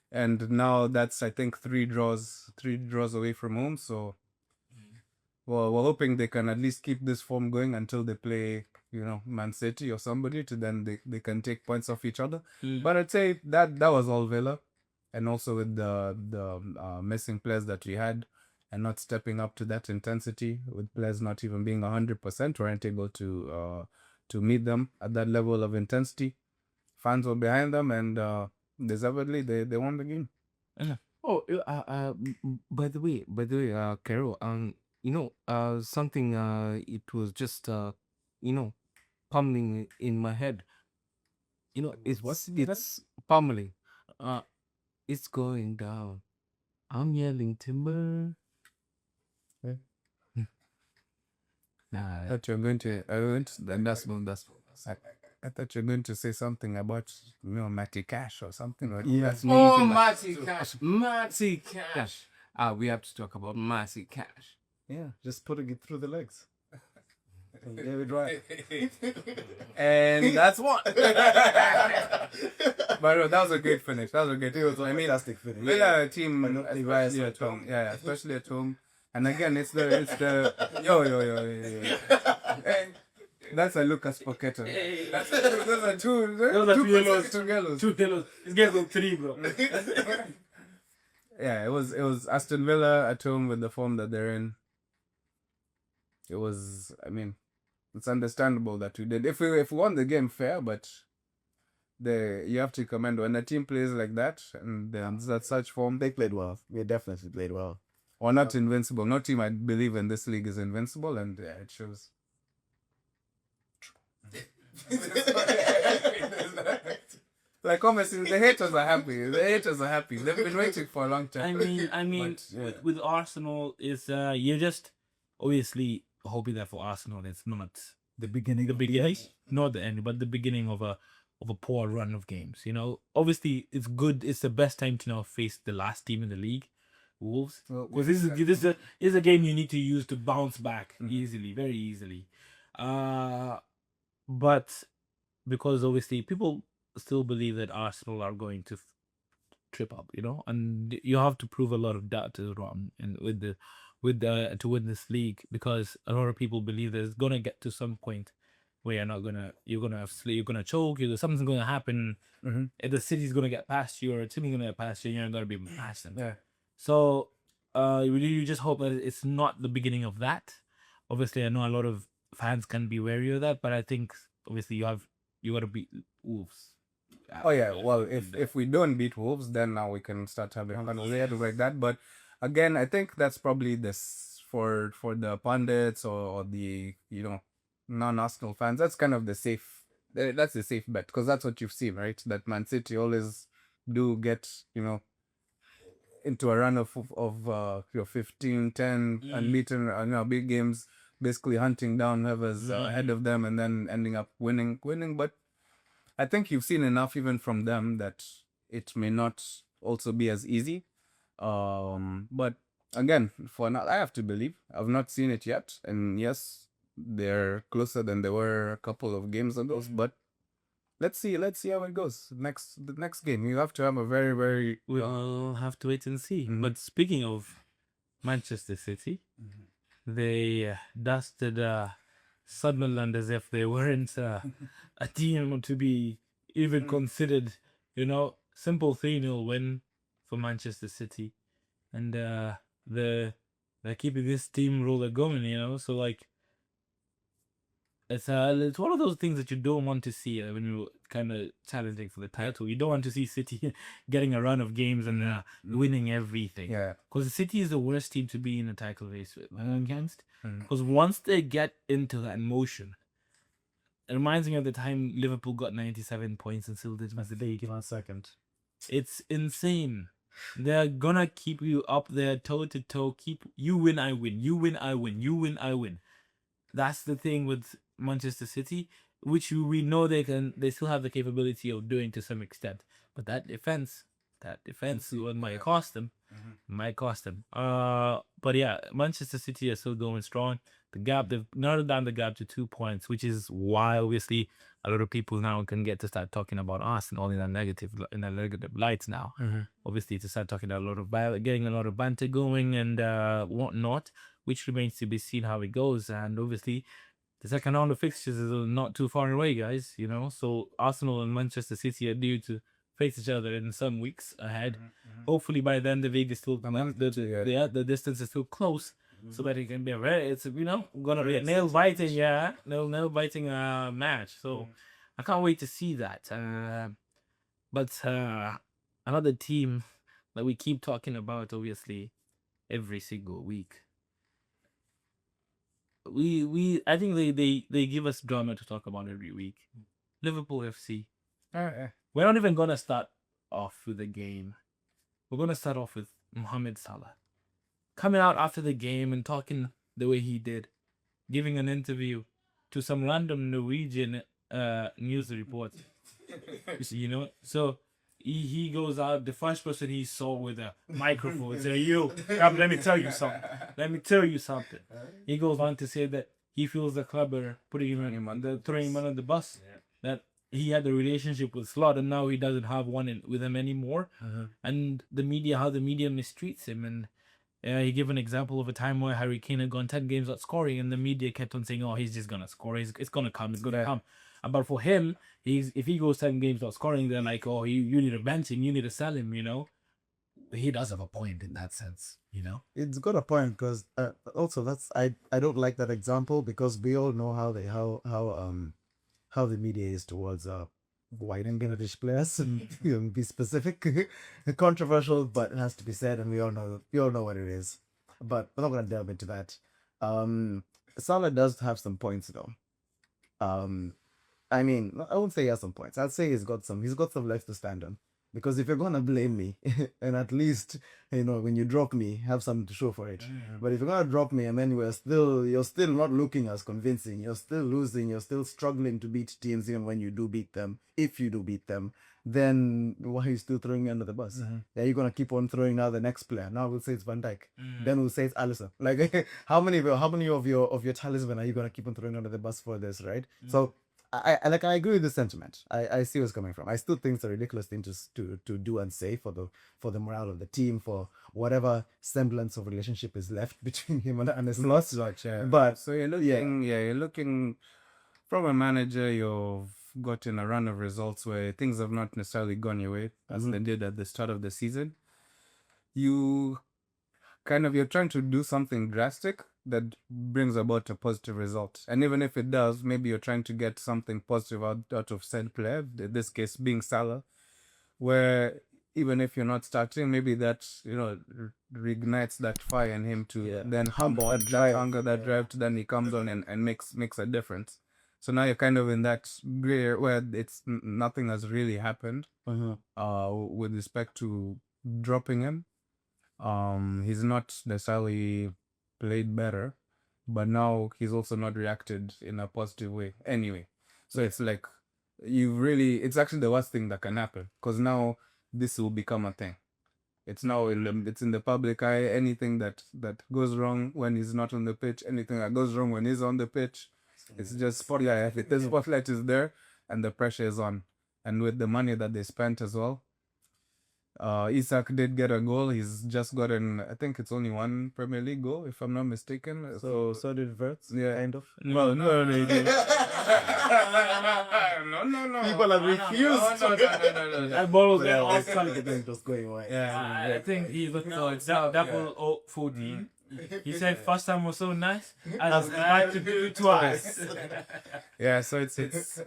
And now that's, I think, 3 draws away from home. So, well, we're hoping they can at least keep this form going until they play, Man City or somebody. To then they can take points off each other. But I'd say that was all Villa, and also with the missing players that we had, and not stepping up to that intensity, with players not even being 100%, weren't able to meet them at that level of intensity. Fans were behind them, and deservedly they won the game. Oh, by the way, Carol, something, it was just, pummeling in my head. It's pummeling. It's going down. I'm yelling timber. Nah, I thought you were going to. I thought you were going to say something about Matty Cash or something. Or Yes. Oh, Matty Cash. Matty Cash. We have to talk about Matty Cash. Yeah, just putting it through the legs. David Wright. And that's one. But no, that was a great finish. It was a Fantastic finish. Villa team, But not especially the at home. Yeah, especially at home. And again, it's the yo. And that's a Lucas Paqueta. Those are two yellows. 2 yellows. 2 kilos. It's getting 3, bro. Yeah, it was Aston Villa at home with the form that they're in. It was, I mean, it's understandable that we did. If we won the game, fair, but you have to commend when a team plays like that and there's at such form. They played well. They definitely played well. Or not invincible. No team I believe in this league is invincible, and yeah, it shows. Like, obviously, the haters are happy. They've been waiting for a long time. I mean, with Arsenal, is you're just obviously hoping that for Arsenal, it's not the beginning, not the end, but the beginning of a poor run of games. Obviously, it's good. It's the best time to now face the last team in the league, Wolves, because this is a game you need to use to bounce back easily, very easily. But because obviously people still believe that Arsenal are going to trip up, and you have to prove a lot of that to run and to win this league, because a lot of people believe that it's gonna get to some point where you're gonna choke, something's gonna happen, and the city's gonna get past you, or a team's gonna get past you, and you're gonna be past them. Yeah. So you just hope that it's not the beginning of that. Obviously, I know a lot of fans can be wary of that, but I think obviously you got to beat Wolves. Oh yeah, well, if we don't beat Wolves, then now we can start having conversations like that. But again, I think that's probably this for the pundits or the non-Arsenal fans. That's kind of the safe bet, because that's what you've seen, right? That Man City always do get into a run of 15, 10 unbeaten big games, basically hunting down whoever's ahead of them and then ending up winning. But I think you've seen enough even from them that it may not also be as easy. But again, for now, I have to believe. I've not seen it yet. And yes, they're closer than they were a couple of games ago. But let's see how it goes. The next game, you have to have a very, very... We'll have to wait and see. But speaking of Manchester City, they dusted Sunderland as if they weren't a team to be even considered. Simple 3-0 win for Manchester City, and they're keeping this steamroller going. So like it's one of those things that you don't want to see when you're kind of challenging for the title. You don't want to see City getting a run of games and winning everything. Yeah. Because City is the worst team to be in a title race against. Because once they get into that motion, it reminds me of the time Liverpool got 97 points and still didn't win the league. 1 second. It's insane. They're gonna keep you up there toe to toe. Keep you win, I win. You win, I win. You win, I win. That's the thing with Manchester City, which we know they still have the capability of doing to some extent. But that defense might cost them. Might cost them. But yeah, Manchester City are still going strong. The gap, they've narrowed down the gap to 2 points, which is why obviously a lot of people now can get to start talking about Arsenal all in a negative light now. Obviously to start talking getting a lot of banter going and whatnot, which remains to be seen how it goes. And obviously the second round of fixtures is not too far away, guys. So Arsenal and Manchester City are due to face each other in some weeks ahead. Hopefully by then the league is still the distance is still close, so that it can be gonna be a nail biting match. So I can't wait to see that. But another team that we keep talking about, obviously, every single week. I think they give us drama to talk about every week. Liverpool FC. We're not even gonna start off with the game. We're gonna start off with Mohamed Salah coming out after the game and talking the way he did, giving an interview to some random Norwegian news report. So he goes out, the first person he saw with a microphone said, let me tell you something. He goes on to say that he feels the club are throwing him under the bus. That he had a relationship with Slot and now he doesn't have one with him anymore. And how the media mistreats him. And he gave an example of a time where Harry Kane had gone 10 games without scoring and the media kept on saying, he's just going to score. It's going to come. But for him, if he goes 10 games without scoring, they're like, you need to bench him, you need to sell him, He does have a point in that sense, It's got a point because also I don't like that example because we all know how the media is towards white and Bangladesh players and be specific, controversial, but it has to be said, and we all know what it is. But we're not gonna delve into that. Salah does have some points though. I mean, I won't say he has some points. I'd say he's got some legs to stand on. Because if you're gonna blame me, and at least when you drop me, have something to show for it. But if you're gonna drop me and then you're still not looking as convincing, you're still losing, you're still struggling to beat teams even when you do beat them, if you do beat them, then why are you still throwing me under the bus? Yeah, you're gonna keep on throwing now the next player. Now we'll say it's Van Dijk. Then we'll say it's Alisson. Like how many of your talisman are you gonna keep on throwing under the bus for this, right? So I agree with the sentiment. I see where it's coming from. I still think it's a ridiculous thing to do and say for the morale of the team, for whatever semblance of relationship is left between him and his loss. But so you're looking from a manager, you've gotten a run of results where things have not necessarily gone your way as they did at the start of the season. You're trying to do something drastic that brings about a positive result. And even if it does, maybe you're trying to get something positive out of said player, in this case being Salah, where even if you're not starting, maybe that, reignites that fire in him to then that drive to then he comes on and makes a difference. So now you're kind of in that gray area where nothing has really happened with respect to dropping him. He's not necessarily played better, but now he's also not reacted in a positive way anyway. So it's like it's actually the worst thing that can happen, because now this will become a thing. It's in the public eye. Anything that goes wrong when he's not on the pitch, anything that goes wrong when he's on the pitch, it's just spotlight. The spotlight is there and the pressure is on, and with the money that they spent as well, Isak did get a goal. He's just gotten, I think it's only one Premier League goal, if I'm not mistaken. So did Verts, Yeah. kind of. Well, no. No. People have refused. No. That ball was Yeah, I off. was trying to get them just going away. I think he looked double 14. He said first time was so nice. I was glad to do it twice. Yeah, so it's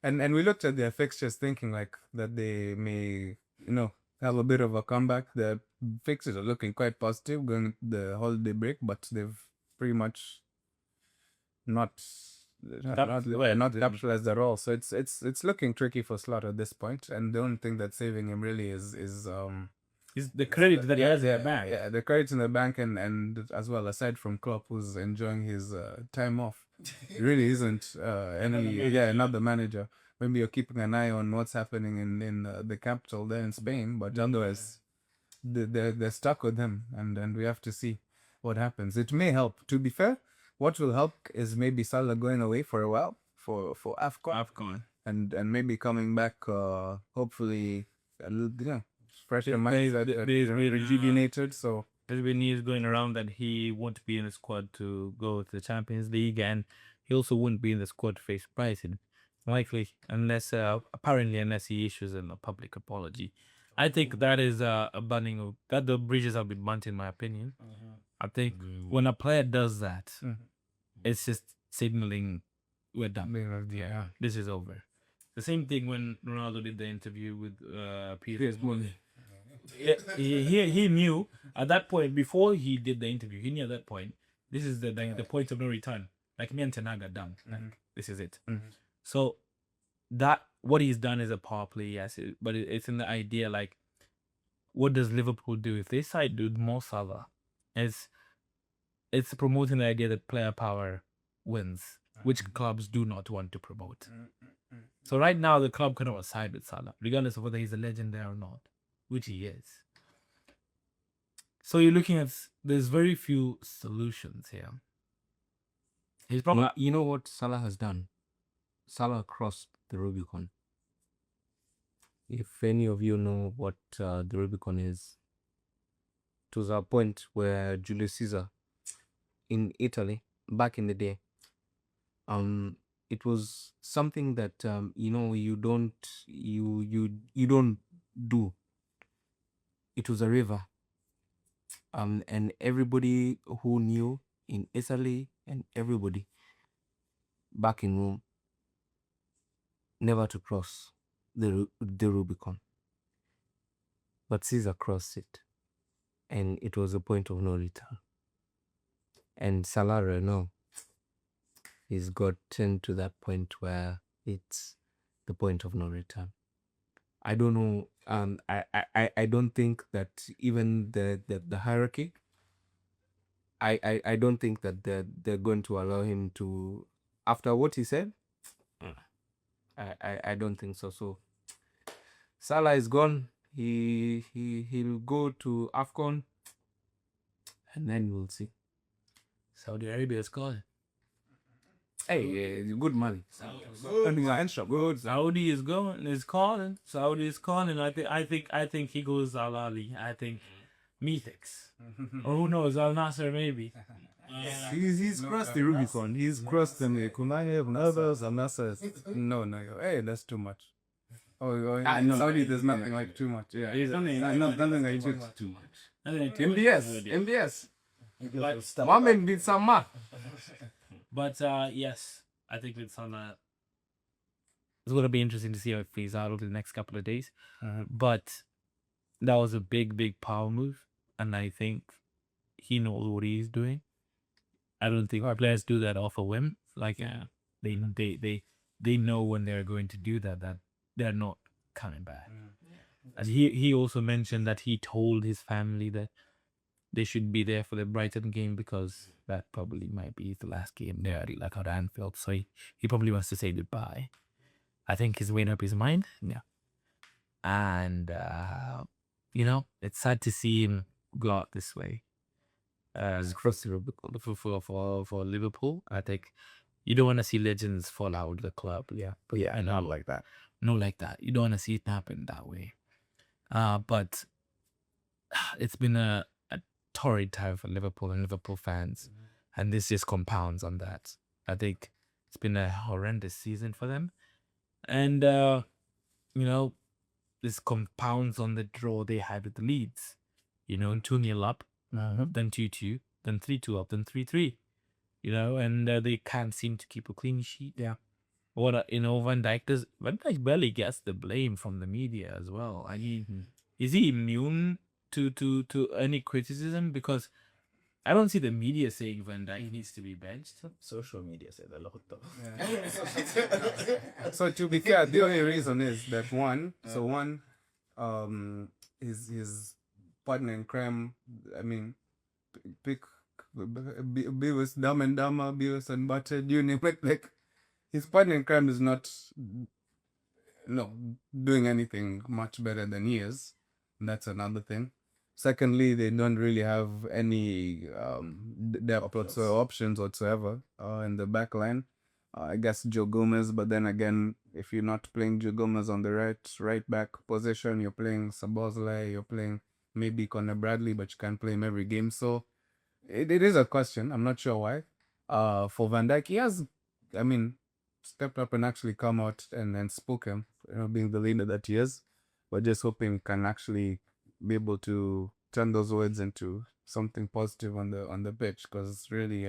and we looked at their fixtures thinking like that they may, have a bit of a comeback. The fixtures are looking quite positive going the holiday break, but they've pretty much not capitalized at all. So it's looking tricky for Slot at this point, and the only thing that's saving him really is The credit that he has in the bank. Yeah, the credit in the bank, and as well, aside from Klopp, who's enjoying his time off, it really isn't another manager. Maybe you're keeping an eye on what's happening in the capital there in Spain, but otherwise, they're stuck with him, and we have to see what happens. It may help. To be fair, what will help is maybe Salah going away for a while for AFCON, and maybe coming back, hopefully, a little, fresher mindset, rejuvenated. So there's been news going around that he won't be in the squad to go to the Champions League, and he also wouldn't be in the squad to face Brighton, likely, unless he issues a public apology. I think that is a burning of that. The bridges have been burnt, in my opinion. I think when a player does that, it's just signaling we're done. yeah, This is over. The same thing when Ronaldo did the interview with Peter. He knew at that point, before he did the interview, he knew at that point, this is the point of no return. Like me and Tenaga done. Like, this is it. So that what he's done is a power play, yes, but it's in the idea like, what does Liverpool do if they side do more Salah? It's promoting the idea that player power wins, which clubs do not want to promote. So right now the club cannot side with Salah, regardless of whether he's a legend there or not, which he is. So you're looking at, there's very few solutions here. He's probably Well, you know what Salah has done? Salah crossed the Rubicon. If any of you know what the Rubicon is, it was a point where Julius Caesar in Italy back in the day, it was something that you don't do. It was a river, and everybody who knew in Italy and everybody back in Rome never to cross the Rubicon, but Caesar crossed it, and it was a point of no return. And Salah now he's gotten to that point where it's the point of no return. I don't know. I don't think that even the hierarchy. I don't think that they're going to allow him to, after what he said. I don't think so. So Salah is gone. He'll go to AFCON, and then we'll see. Saudi Arabia is calling. Hey, good money. Saudi is calling. Saudi is calling. I think he goes Al Ali. I think Methics. Or who knows, Al Nasser maybe. He's crossed the Rubicon. He's crossed the Kunayev and others. And no. Hey, that's too much. No. Saudi, there's nothing like too much. Yeah, nothing like too much. MBS. Mohamed bin Salman. But yes, I think with Salah, it's going to be interesting to see how it plays out over the next couple of days. But that was a big power move, and I think he knows what he's doing. I don't think our players do that off a whim. Like they know when they're going to do that they're not coming back. And he also mentioned that he told his family that they should be there for the Brighton game because that probably might be the last game there, like at Anfield. So he probably wants to say goodbye. I think he's made up his mind. Yeah. And, it's sad to see him go out this way. Across the Rubicon. For Liverpool, I think you don't want to see legends fall out of the club. Yeah. But yeah, not like that. No, like that. You don't want to see it happen that way. But it's been a torrid time for Liverpool and Liverpool fans. And this just compounds on that. I think it's been a horrendous season for them. And, this compounds on the draw they had with the Leeds. 2-0 up, then 2-2, then 3-2 up, then 3-3. And they can't seem to keep a clean sheet. Yeah. Van Dijk barely gets the blame from the media as well. I mean, is he immune to any criticism? Because I don't see the media saying Van Dijk needs to be benched. Social media said a lot though. So to be fair, the only reason is that one, his partner in crime. I mean, pick Beavis, Dumb and Dumber, Beavis and Butthead, you name it. Like his partner in crime is not, doing anything much better than he is. That's another thing. Secondly, they don't really have any depth or options whatsoever in the back line. I guess Joe Gomez, but then again, if you're not playing Joe Gomez on the right back position, you're playing Szoboszlai, you're playing maybe Conor Bradley, but you can't play him every game. So it is a question. I'm not sure why. For Van Dijk, he has, stepped up and actually come out and spoken, being the leader that he is. We're just hoping he can actually be able to turn those words into something positive on the pitch, because really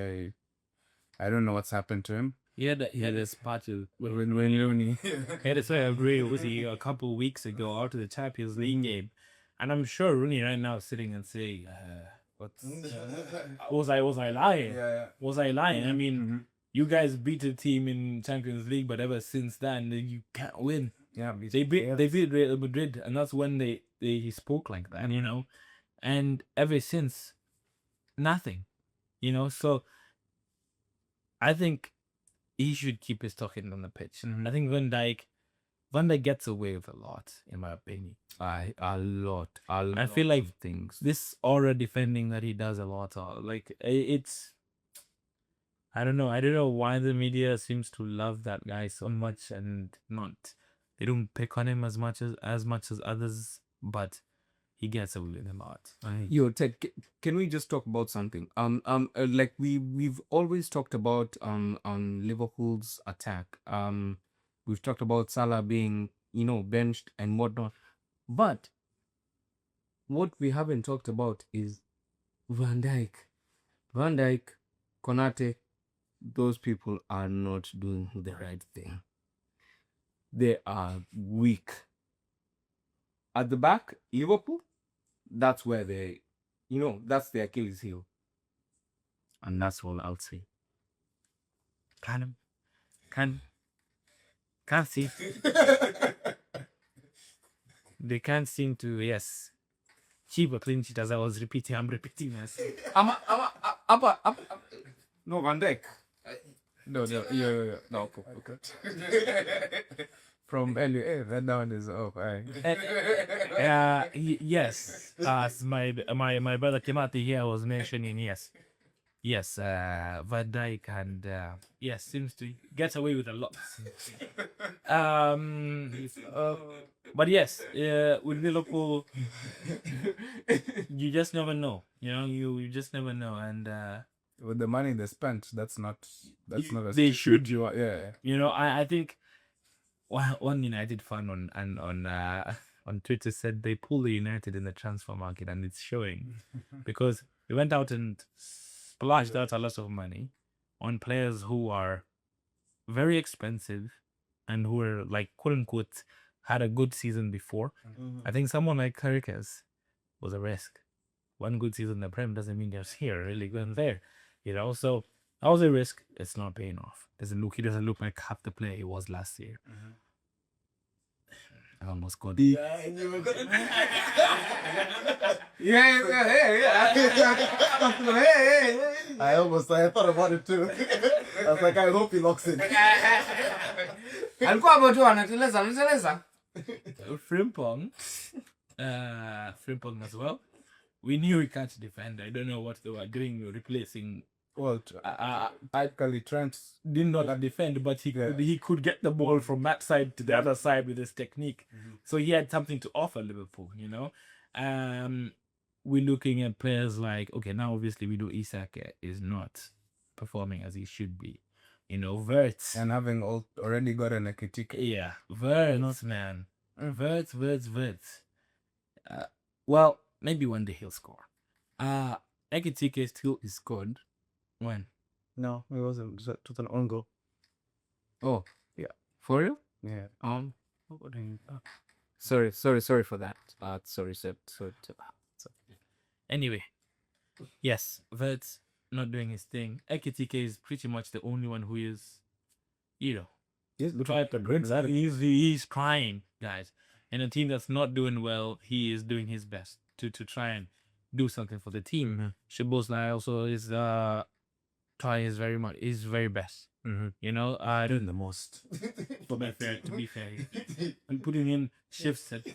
I don't know what's happened to him. He had this part of when Rooney. He had this agree was he a couple of weeks ago out of the Champions League game, and I'm sure Rooney right now is sitting and saying, was I lying? Yeah. Was I lying? I mean, you guys beat a team in Champions League, but ever since then you can't win. Yeah, They beat Real Madrid, and that's when he spoke like that, and ever since, nothing, So I think he should keep his talking on the pitch. I think Van Dijk gets away with a lot, in my opinion. A lot. I feel like of things. this aura defending that he does a lot of, it's. I don't know why the media seems to love that guy so much and not. They don't pick on him as much as others, but he gets away with a lot. Yo, Ted, can we just talk about something? Like we've always talked about on Liverpool's attack. We've talked about Salah being benched and whatnot, but what we haven't talked about is Van Dijk, Konate. Those people are not doing the right thing. They are weak. At the back, Liverpool, that's where they, that's their Achilles heel. And that's all I'll say. Can't see. They can't seem to, keep a clean sheet. As I was repeating, I'm repeating myself. No, Van Dijk. No, okay. From LUA, that down is up. Yes, as my brother Kimati here was mentioning, yes, Van Dijk and seems to get away with a lot. But yes, with Liverpool, you just never know. You just never know, and with the money they spent, that's not a they should. Yeah. I think one United fan on Twitter said they pulled the United in the transfer market, and it's showing because they went out and splashed out a lot of money on players who are very expensive and who are quote unquote had a good season before. I think someone like Caricas was a risk. One good season in the Prem doesn't mean they're here really going there. So that was a risk. It's not paying off. He doesn't look like half the player he was last year. I almost got it. I thought about it too. I was like, I hope he locks in. Alikuwa hapo tu anateleza. Frimpong as well. We knew he can't defend. I don't know what they were doing replacing Well, typically Trent. did not defend, but he could get the ball from that side to the other side with his technique. So he had something to offer Liverpool, you know. We're looking at players like, okay, now obviously we know Isak is not performing as he should be. You know, Verts. And having already got an Ekitike. Yeah, Verts, man. Verts. Well, maybe one day he'll score. Ekitike still is scored. When? No, it wasn't. It was an own goal. Oh, Yeah. for real? Yeah. Sorry for that. Sorry, Seb. Anyway, yes, Verts not doing his thing. Ekitike is pretty much the only one who is, you know, Yes, look try to grin. He's trying, guys. And a team that's not doing well, he is doing his best to try and do something for the team. Szoboszlai also is trying his very best. You know, doing the most. to be fair, and putting in shifts at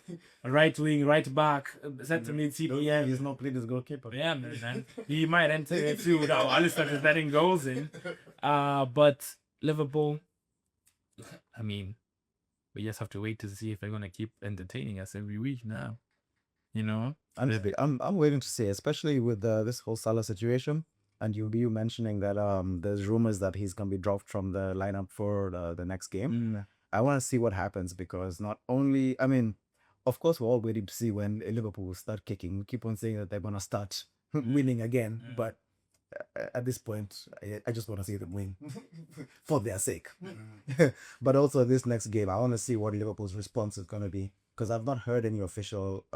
right wing, right back, center mid, CPM. He's not played as goalkeeper. Yeah, man. He might enter a few without Alisson is letting goals in. But Liverpool, I mean, we just have to wait to see if they're gonna keep entertaining us every week now. You know? I'm waiting to see, especially with this whole Salah situation. And you mentioning that there's rumors that he's gonna be dropped from the lineup for the next game. I want to see what happens, because not only, I mean, of course we're all waiting to see when Liverpool will start kicking. We keep on saying that they're gonna start winning again, but at this point, I just want to see them win for their sake. But also this next game, I want to see what Liverpool's response is gonna be, because I've not heard any official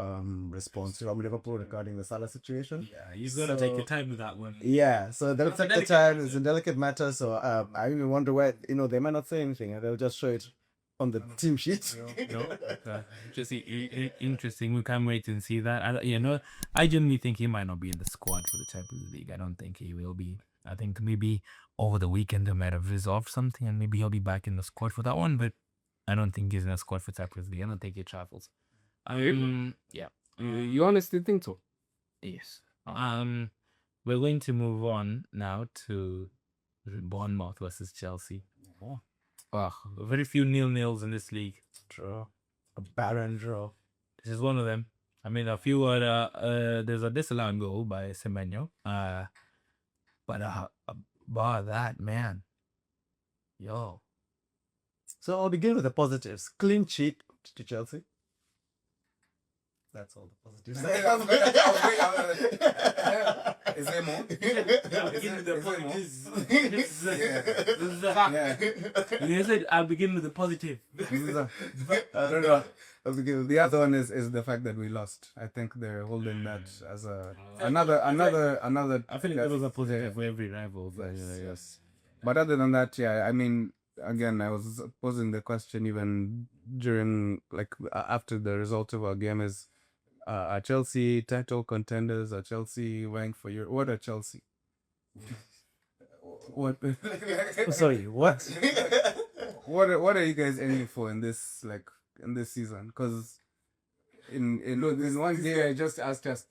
response from Liverpool regarding the Salah situation. Yeah, you've got to take your time with that one. Yeah, so they'll take the time. It's a delicate matter. So I even wonder where, they might not say anything, and they'll just show it on the team sheet. Just interesting. We can't wait and see that. I genuinely think he might not be in the squad for the Champions League. I don't think he will be. I think maybe over the weekend they might have resolved something, and maybe he'll be back in the squad for that one. But I don't think he's in the squad for Champions League. I don't think he travels. Yeah. You honestly think so? Yes. We're going to move on now to Bournemouth versus Chelsea. Very few 0-0s in this league. Draw. A barren draw. This is one of them. I mean, a few are, there's a disallowed goal by Semenyo. But bar that, man. Yo. So I'll begin with the positives. Clean sheet to Chelsea. That's all the positives. Is there more? You said I'll begin with the positive. I don't know. The other one is the fact that we lost. I think they're holding that as another. I feel like that was a positive for every rival. Yes. But other than that, yeah, I mean, again, I was posing the question even during, after the result of our game is, are Chelsea title contenders? Are Chelsea vying for Europe? What are Chelsea? What? Sorry, what? What are you guys aiming for in this season? Because in one game I just asked us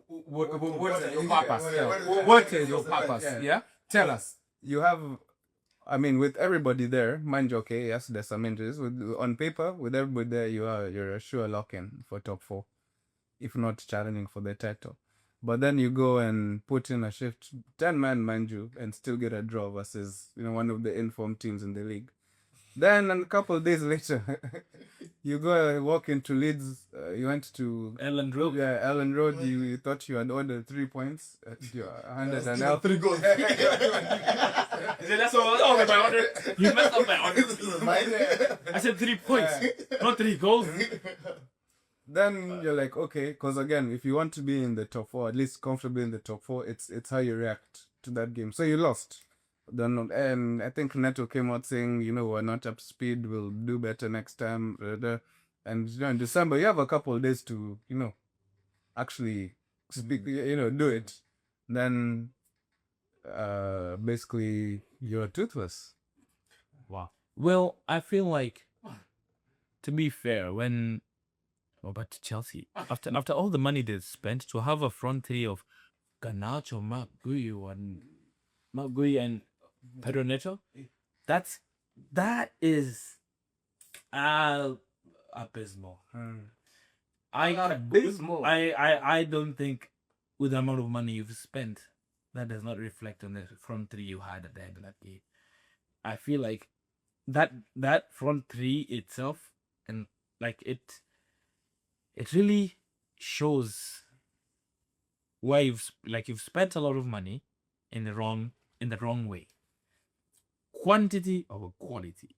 what is your purpose? What is your purpose? Yeah, tell us. You have, I mean, with everybody there, mind you, okay, yes, there's some injuries. On paper, with everybody there, you're a sure lock-in for top 4, if not challenging for the title. But then you go and put in a shift, 10-man, mind you, and still get a draw versus one of the informed teams in the league. Then a couple of days later, you go walk into Leeds. You went to Ellen Road. Yeah, Ellen Road. You thought you had ordered 3 points. You handed an out 3 goals. That's what I was my order. You messed up my order. I said 3 points, not 3 goals. Then you're like, okay, because again, if you want to be in the top 4, at least comfortably in the top 4, it's how you react to that game. So you lost. Then, and I think Neto came out saying, we're not up to speed, we'll do better next time. And in December, you have a couple of days to, actually speak, do it. Then, basically, you're toothless. Wow. Well, I feel like, to be fair, but Chelsea, after all the money they spent, to have a front three of Garnacho, Maguire, and Magui and Pedro Neto. That is abysmal. Abysmal. I don't think with the amount of money you've spent, that does not reflect on the front three you had at the end of that game. I feel like that front three itself, and like it really shows why you've spent a lot of money in the wrong way. Quantity over quality.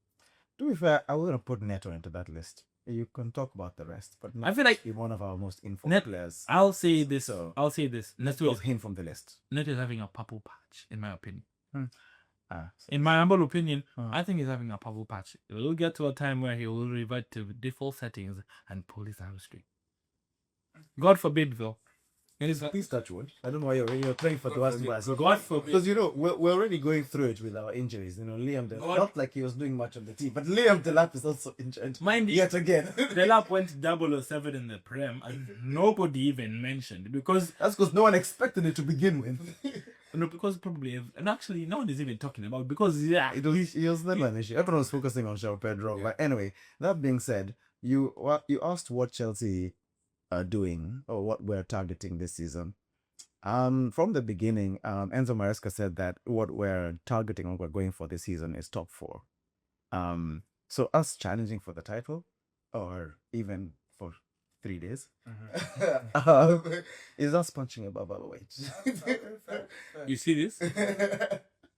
To be fair, I wouldn't put Neto into that list. You can talk about the rest, but I feel like he's one of our most informed Net- players. I'll say this. So- Neto Of him from the list. is having a purple patch, in my opinion. Ah, In my humble opinion, Hmm. I think he's having a purple patch. It will get to a time where he will revert to default settings and pull his hamstring. God forbid, though. It is please touch wood. I don't know why you're praying for the worst. God forbid. Because we're already going through it with our injuries. Liam Delap, not like he was doing much on the team, but Liam Delap is also injured. Mind you, Yet again. Delap went 007 in the Prem, and nobody even mentioned because That's because no one expected it to begin with. probably, and actually no one is even talking about because He was never an issue. Everyone was focusing on João Pedro. But anyway, that being said, you asked what Chelsea are doing or what we're targeting this season. From the beginning, Enzo Maresca said that what we're targeting, what we're going for this season is top 4. So us challenging for the title, or even for 3 days, is us punching above our weight. you see this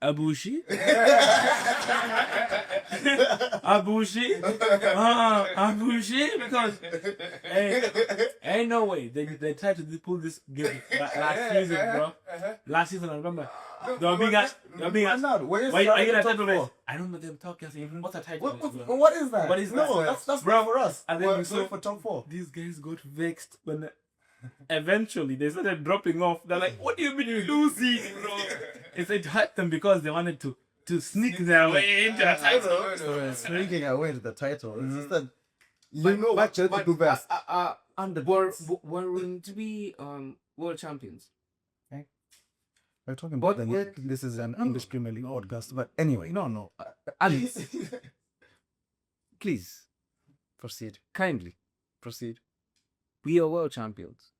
Abushi because ain't no way they tried to pull this game last season, bro. Last season, I remember. They were being asked. Why are you gonna title race? I don't know them talking. What's a title race, bro? What is that? What is no, that? that's Bro, not for us. and then We're we saw- going for top 4. These guys got vexed when eventually they started dropping off. They're like, "What do you mean you losing, bro?" It hurt them because they wanted to sneak their way into the title. So we're sneaking our way to the title. It's just that you know what Chelsea do best. We're going to be world champions. We're talking But about this is an English Premier League podcast, but anyway, No. Alex, please proceed. kindly Proceed. we are world champions.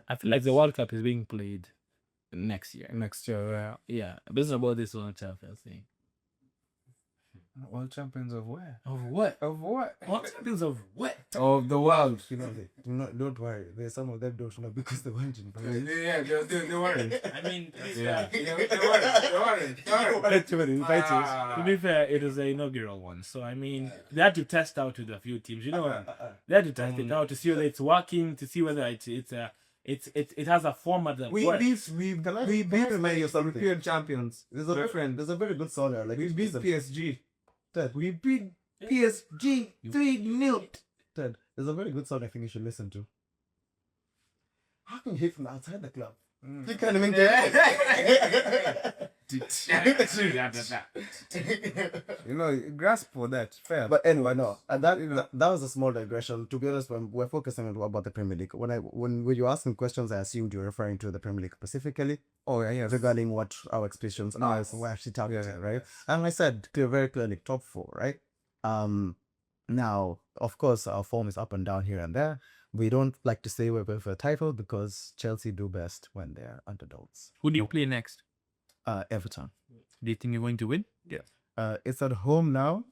I feel like the World Cup is being played next year. Next year, Yeah, this is about this World Champions thing. world champions of where? Of what? Of what? World Champions of what? Of the world. Don't worry. There's some of them don't know because they weren't in Paris. Yeah, they weren't. I mean, Yeah, they weren't. Too many to be fair, it is the inaugural one. So, I mean, they had to test out with a few teams. You know, they had to test it out to see whether it's working, to see whether it has a format that We works. beat European champions. There's a very good song there. Like We beat PSG. Ted, We beat PSG 3-0. Ted, there's a very good song I think you should listen to. How can you hate from outside the club? You can't even Grasp for that. Fair. But anyway, no. And that was a small digression. To be honest, when we're focusing on about the Premier League, when you asking questions, I assumed you're referring to the Premier League specifically oh yeah, yes. regarding what our expectations are. So we're actually targeting, right? And I said very clearly top 4, right? Now, of course, our form is up and down here and there. We don't like to say we're going for a title because Chelsea do best when they're underdogs. Who do you play next? Everton. Do you think you're going to win? It's at home now.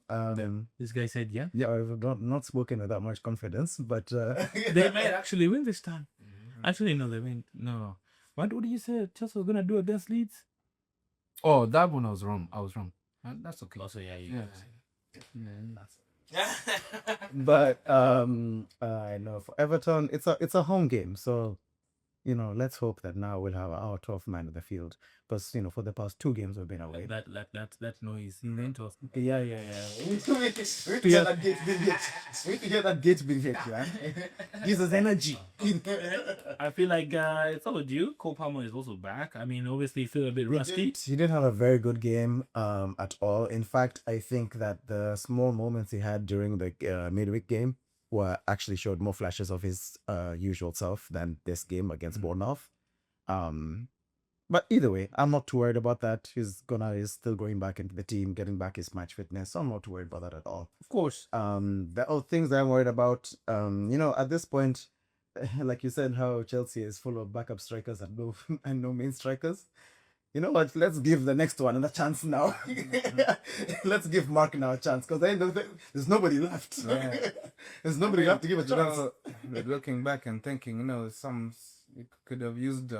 This guy said, yeah. Yeah, I've not spoken with that much confidence, but They might actually win this time. Actually, no, they win. No. What did you say Chelsea were going to do against Leeds? Oh, that one I was wrong. That's okay. Also, yeah. but I know for Everton, it's a home game, so let's hope that now we'll have our 12th man in the field because for the past 2 games we've been away. That noise. Mentos. Yeah. We need to hear that gate being hit. We need to hear that gate being hit, man. Gives us energy. I feel like it's overdue. Cole Palmer is also back. I mean, obviously, still a bit rusty. He didn't have a very good game at all. In fact, I think that the small moments he had during the midweek game actually showed more flashes of his usual self than this game against Bournemouth. But either way, I'm not too worried about that. He's still going back into the team, getting back his match fitness. So I'm not too worried about that at all. Of course. The other things I'm worried about, at this point, like you said, how Chelsea is full of backup strikers and no and no main strikers. You know what? Let's give the next one a chance now. Let's give Mark now a chance because there's nobody left. Yeah. There's nobody left to give a chance. Looking back and thinking, you could have used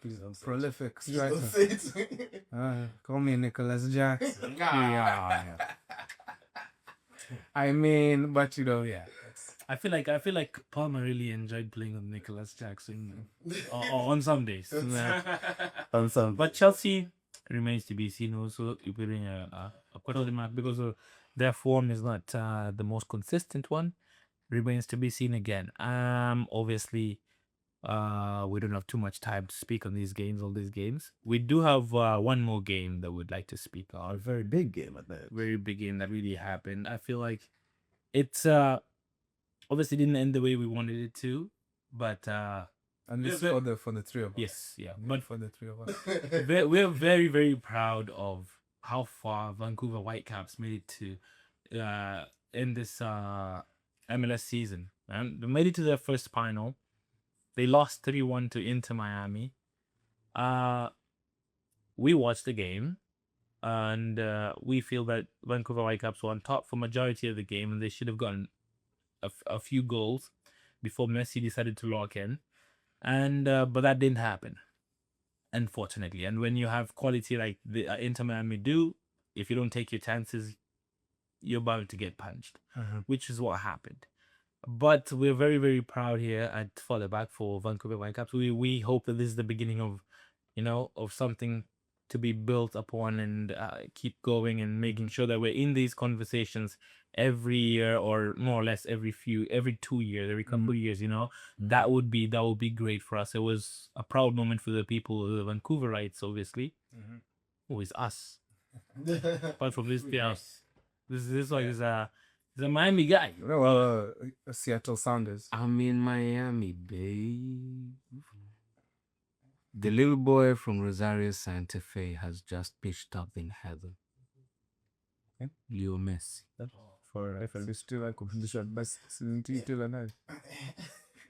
Please don't say prolific Please don't striker. say it. Call me Nicholas Jackson. Yeah. I mean, but yeah. I feel like Palmer really enjoyed playing with Nicholas Jackson on some days. But Chelsea remains to be seen. Also, you put in a question mark because their form is not the most consistent one. Remains to be seen again. Obviously, we don't have too much time to speak on all these games. We do have one more game that we'd like to speak on. A very big game at that. Very big game that really happened. I feel like it's obviously didn't end the way we wanted it to, but And this Yeah, for the three of us. yes, yeah, but For the three of us. we're very, very proud of how far Vancouver Whitecaps made it to in this MLS season. And they made it to their first final. They lost 3-1 to Inter Miami. We watched the game, and we feel that Vancouver Whitecaps were on top for majority of the game, and they should have gotten a few goals before Messi decided to lock in. And but that didn't happen, unfortunately. And when you have quality like the Inter Miami do, if you don't take your chances, you're bound to get punched, which is what happened. But we're very, very proud here at Father Back for Vancouver Whitecaps. We hope that this is the beginning of, of something to be built upon and keep going and making sure that we're in these conversations every year, or more or less every 2 years, every couple of years. That would be great for us. It was a proud moment for the people of the Vancouverites, obviously. Who is us? Apart from this, this is like is a Miami guy. Well, Seattle Sounders. I'm in Miami, babe. The little boy from Rosario Santa Fe has just pitched up in heaven. Leo Messi. For FLB still a competition, but still alive.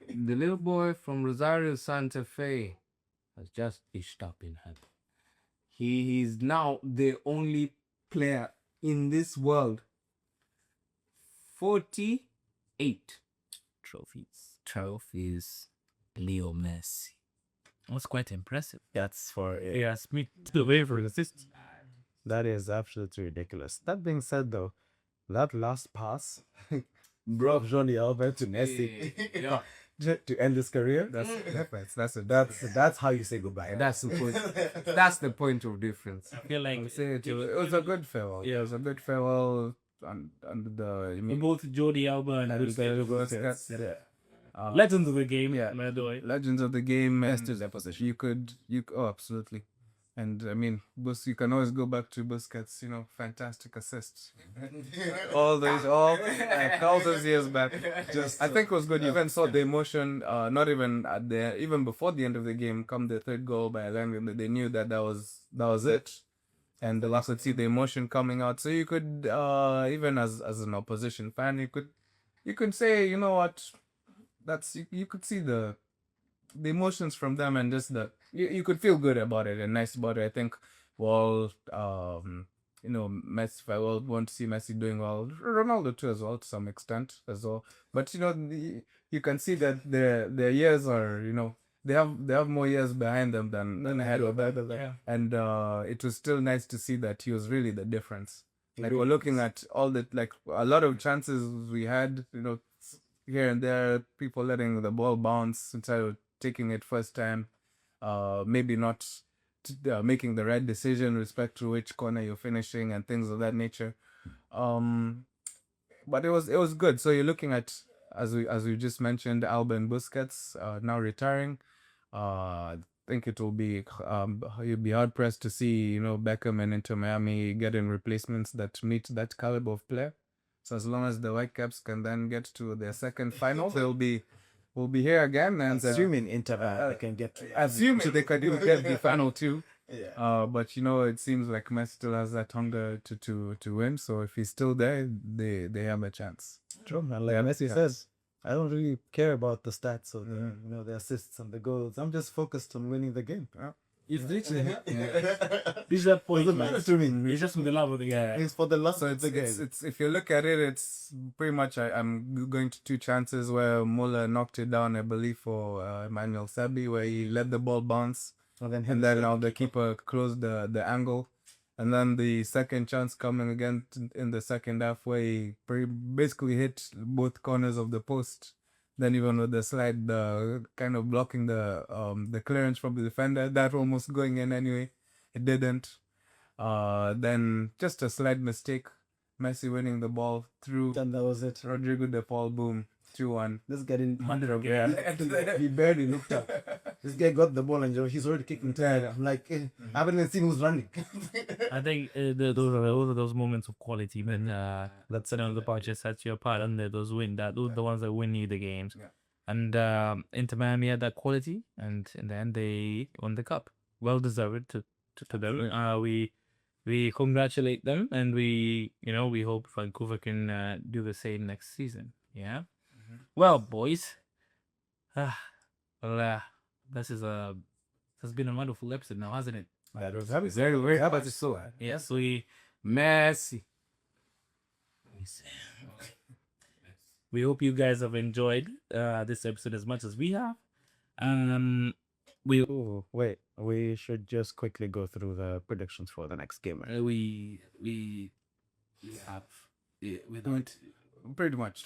The little boy from Rosario Santa Fe has just pitched up in heaven. He is now the only player in this world. 48 trophies. Leo Messi. That's quite impressive. That's for He asked me to wait for assist. That is absolutely ridiculous. That being said, though, that last pass brought Johnny Alba to Messi to end his career. That's how you say goodbye. That's the point. That's the point of difference. I feel like It was a good farewell. Yeah, it was a good farewell. And both Jordi Alba and Busquets. legends of the game. Yeah. By the way. Legends of the game. Best to their position. Absolutely. And I mean, you can always go back to Busquets, fantastic assists. all those years back. I think it was good. You even saw the emotion, not even even before the end of the game, come the third goal by Alan, they knew that was it. And the last could see the emotion coming out. So you could, even as an opposition fan, you could say, you know what, you could see the emotions from them, and just you could feel good about it and nice about it. I think, Messi, I will want to see Messi doing well. Ronaldo too as well, to some extent as well. But you can see that their years are, they have more years behind them than ahead of them. Yeah. And it was still nice to see that he was really the difference. Like, we're looking at all the, like, a lot of chances we had, here and there, people letting the ball bounce instead of taking it first time, maybe not making the right decision with respect to which corner you're finishing and things of that nature. But it was good. So you're looking at, as we just mentioned, Alba and Busquets now retiring. I think it will be you'd be hard pressed to see Beckham and Inter Miami getting replacements that meet that caliber of player. So as long as the Whitecaps can then get to their second final, they'll be we'll be here again. And Assuming Inter they can get to assuming they could get the final two. Yeah. But you know, it seems like Messi still has that hunger to win. So if he's still there, they have a chance. True, man. Like Messi says, I don't really care about the stats or the assists and the goals. I'm just focused on winning the game. It's literally this is that point. Doesn't matter to me. It's just from the love of the game. It's for the love So of the game. it's if you look at it, it's pretty much I'm going to two chances where Muller knocked it down, I believe, for Emmanuel Sabi, where he let the ball bounce, And then and then now the keeper closed the angle, and then the second chance coming again in the second half, where he basically hit both corners of the post. Then even with the slide, the kind of blocking the clearance from the defender, that almost going in anyway, it didn't. Then just a slight mistake, Messi winning the ball through and that was it. Rodrigo de Paul, boom, 2-1. This guy didn't. Yeah. He barely looked up. This guy got the ball and he's already kicking tired. I'm like, I haven't even seen who's running. I think those are those moments of quality when that's the Bouqets set you apart, and those those are the ones that win you the games. Yeah. And Inter Miami had that quality, and in the end they won the cup. Well deserved to them. We congratulate them, and we hope Vancouver can do the same next season. Yeah. Well, boys. This has been a wonderful episode now, hasn't it? That was Very how about this so? Yes, Messi. we hope you guys have enjoyed this episode as much as we have. We Oh, wait. We should just quickly go through the predictions for the next game. we have we don't Pretty much.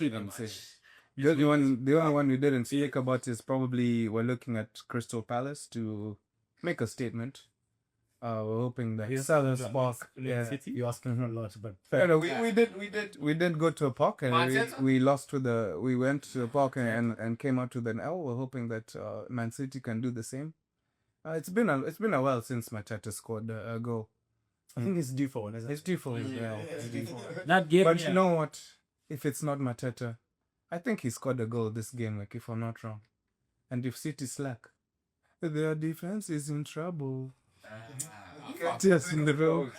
The only one we didn't speak about is probably we're looking at Crystal Palace to make a statement. We're hoping that Salah Spark. Yeah. City. You're asking a lot, but No, we did go to a park and we lost we went to a park and came out with an L. We're hoping that Man City can do the same. It's been a while since Mateta scored a goal. I think it's due for one. It's due for him. Yeah, it's due for him. That game, But you know what? If it's not Mateta, I think he scored a goal this game, like if I'm not wrong. And if City slack, their defense is in trouble. Just in the row.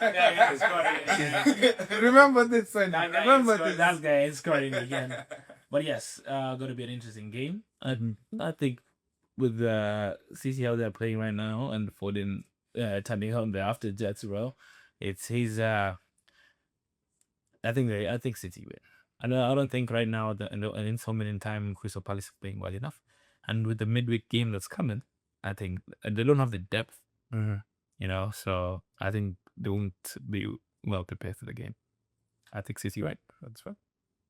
Remember this one. Remember this. That guy is scoring again. But yes, going to be an interesting game. I think with CC how they're playing right now and Foden turning on there after Jets well, it's his. I think City win. I don't think right now in so many time Crystal Palace is playing well enough, and with the midweek game that's coming, I think they don't have the depth. So I think they won't be well prepared for the game. I think City right. That's fine.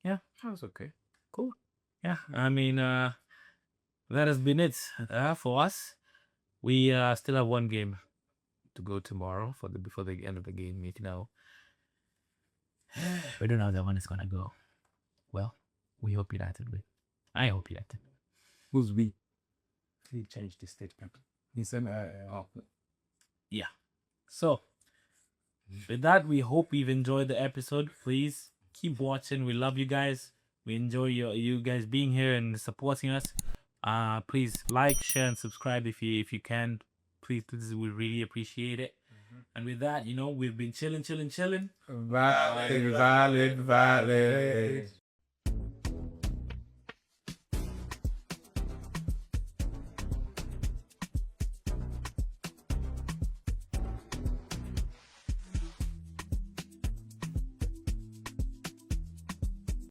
Yeah, that's okay. Cool. Yeah, I mean, that has been it for us. We still have one game to go tomorrow before the end of the game. We don't know how that one is gonna go. Well, we hope United win. I hope United. Who's we? He changed his statement. He said, Yeah. So, with that, we hope you've enjoyed the episode. Please keep watching. We love you guys. We enjoy you guys being here and supporting us. Please like, share, and subscribe if you can. Please, we really appreciate it. And with that, we've been chilling. valid.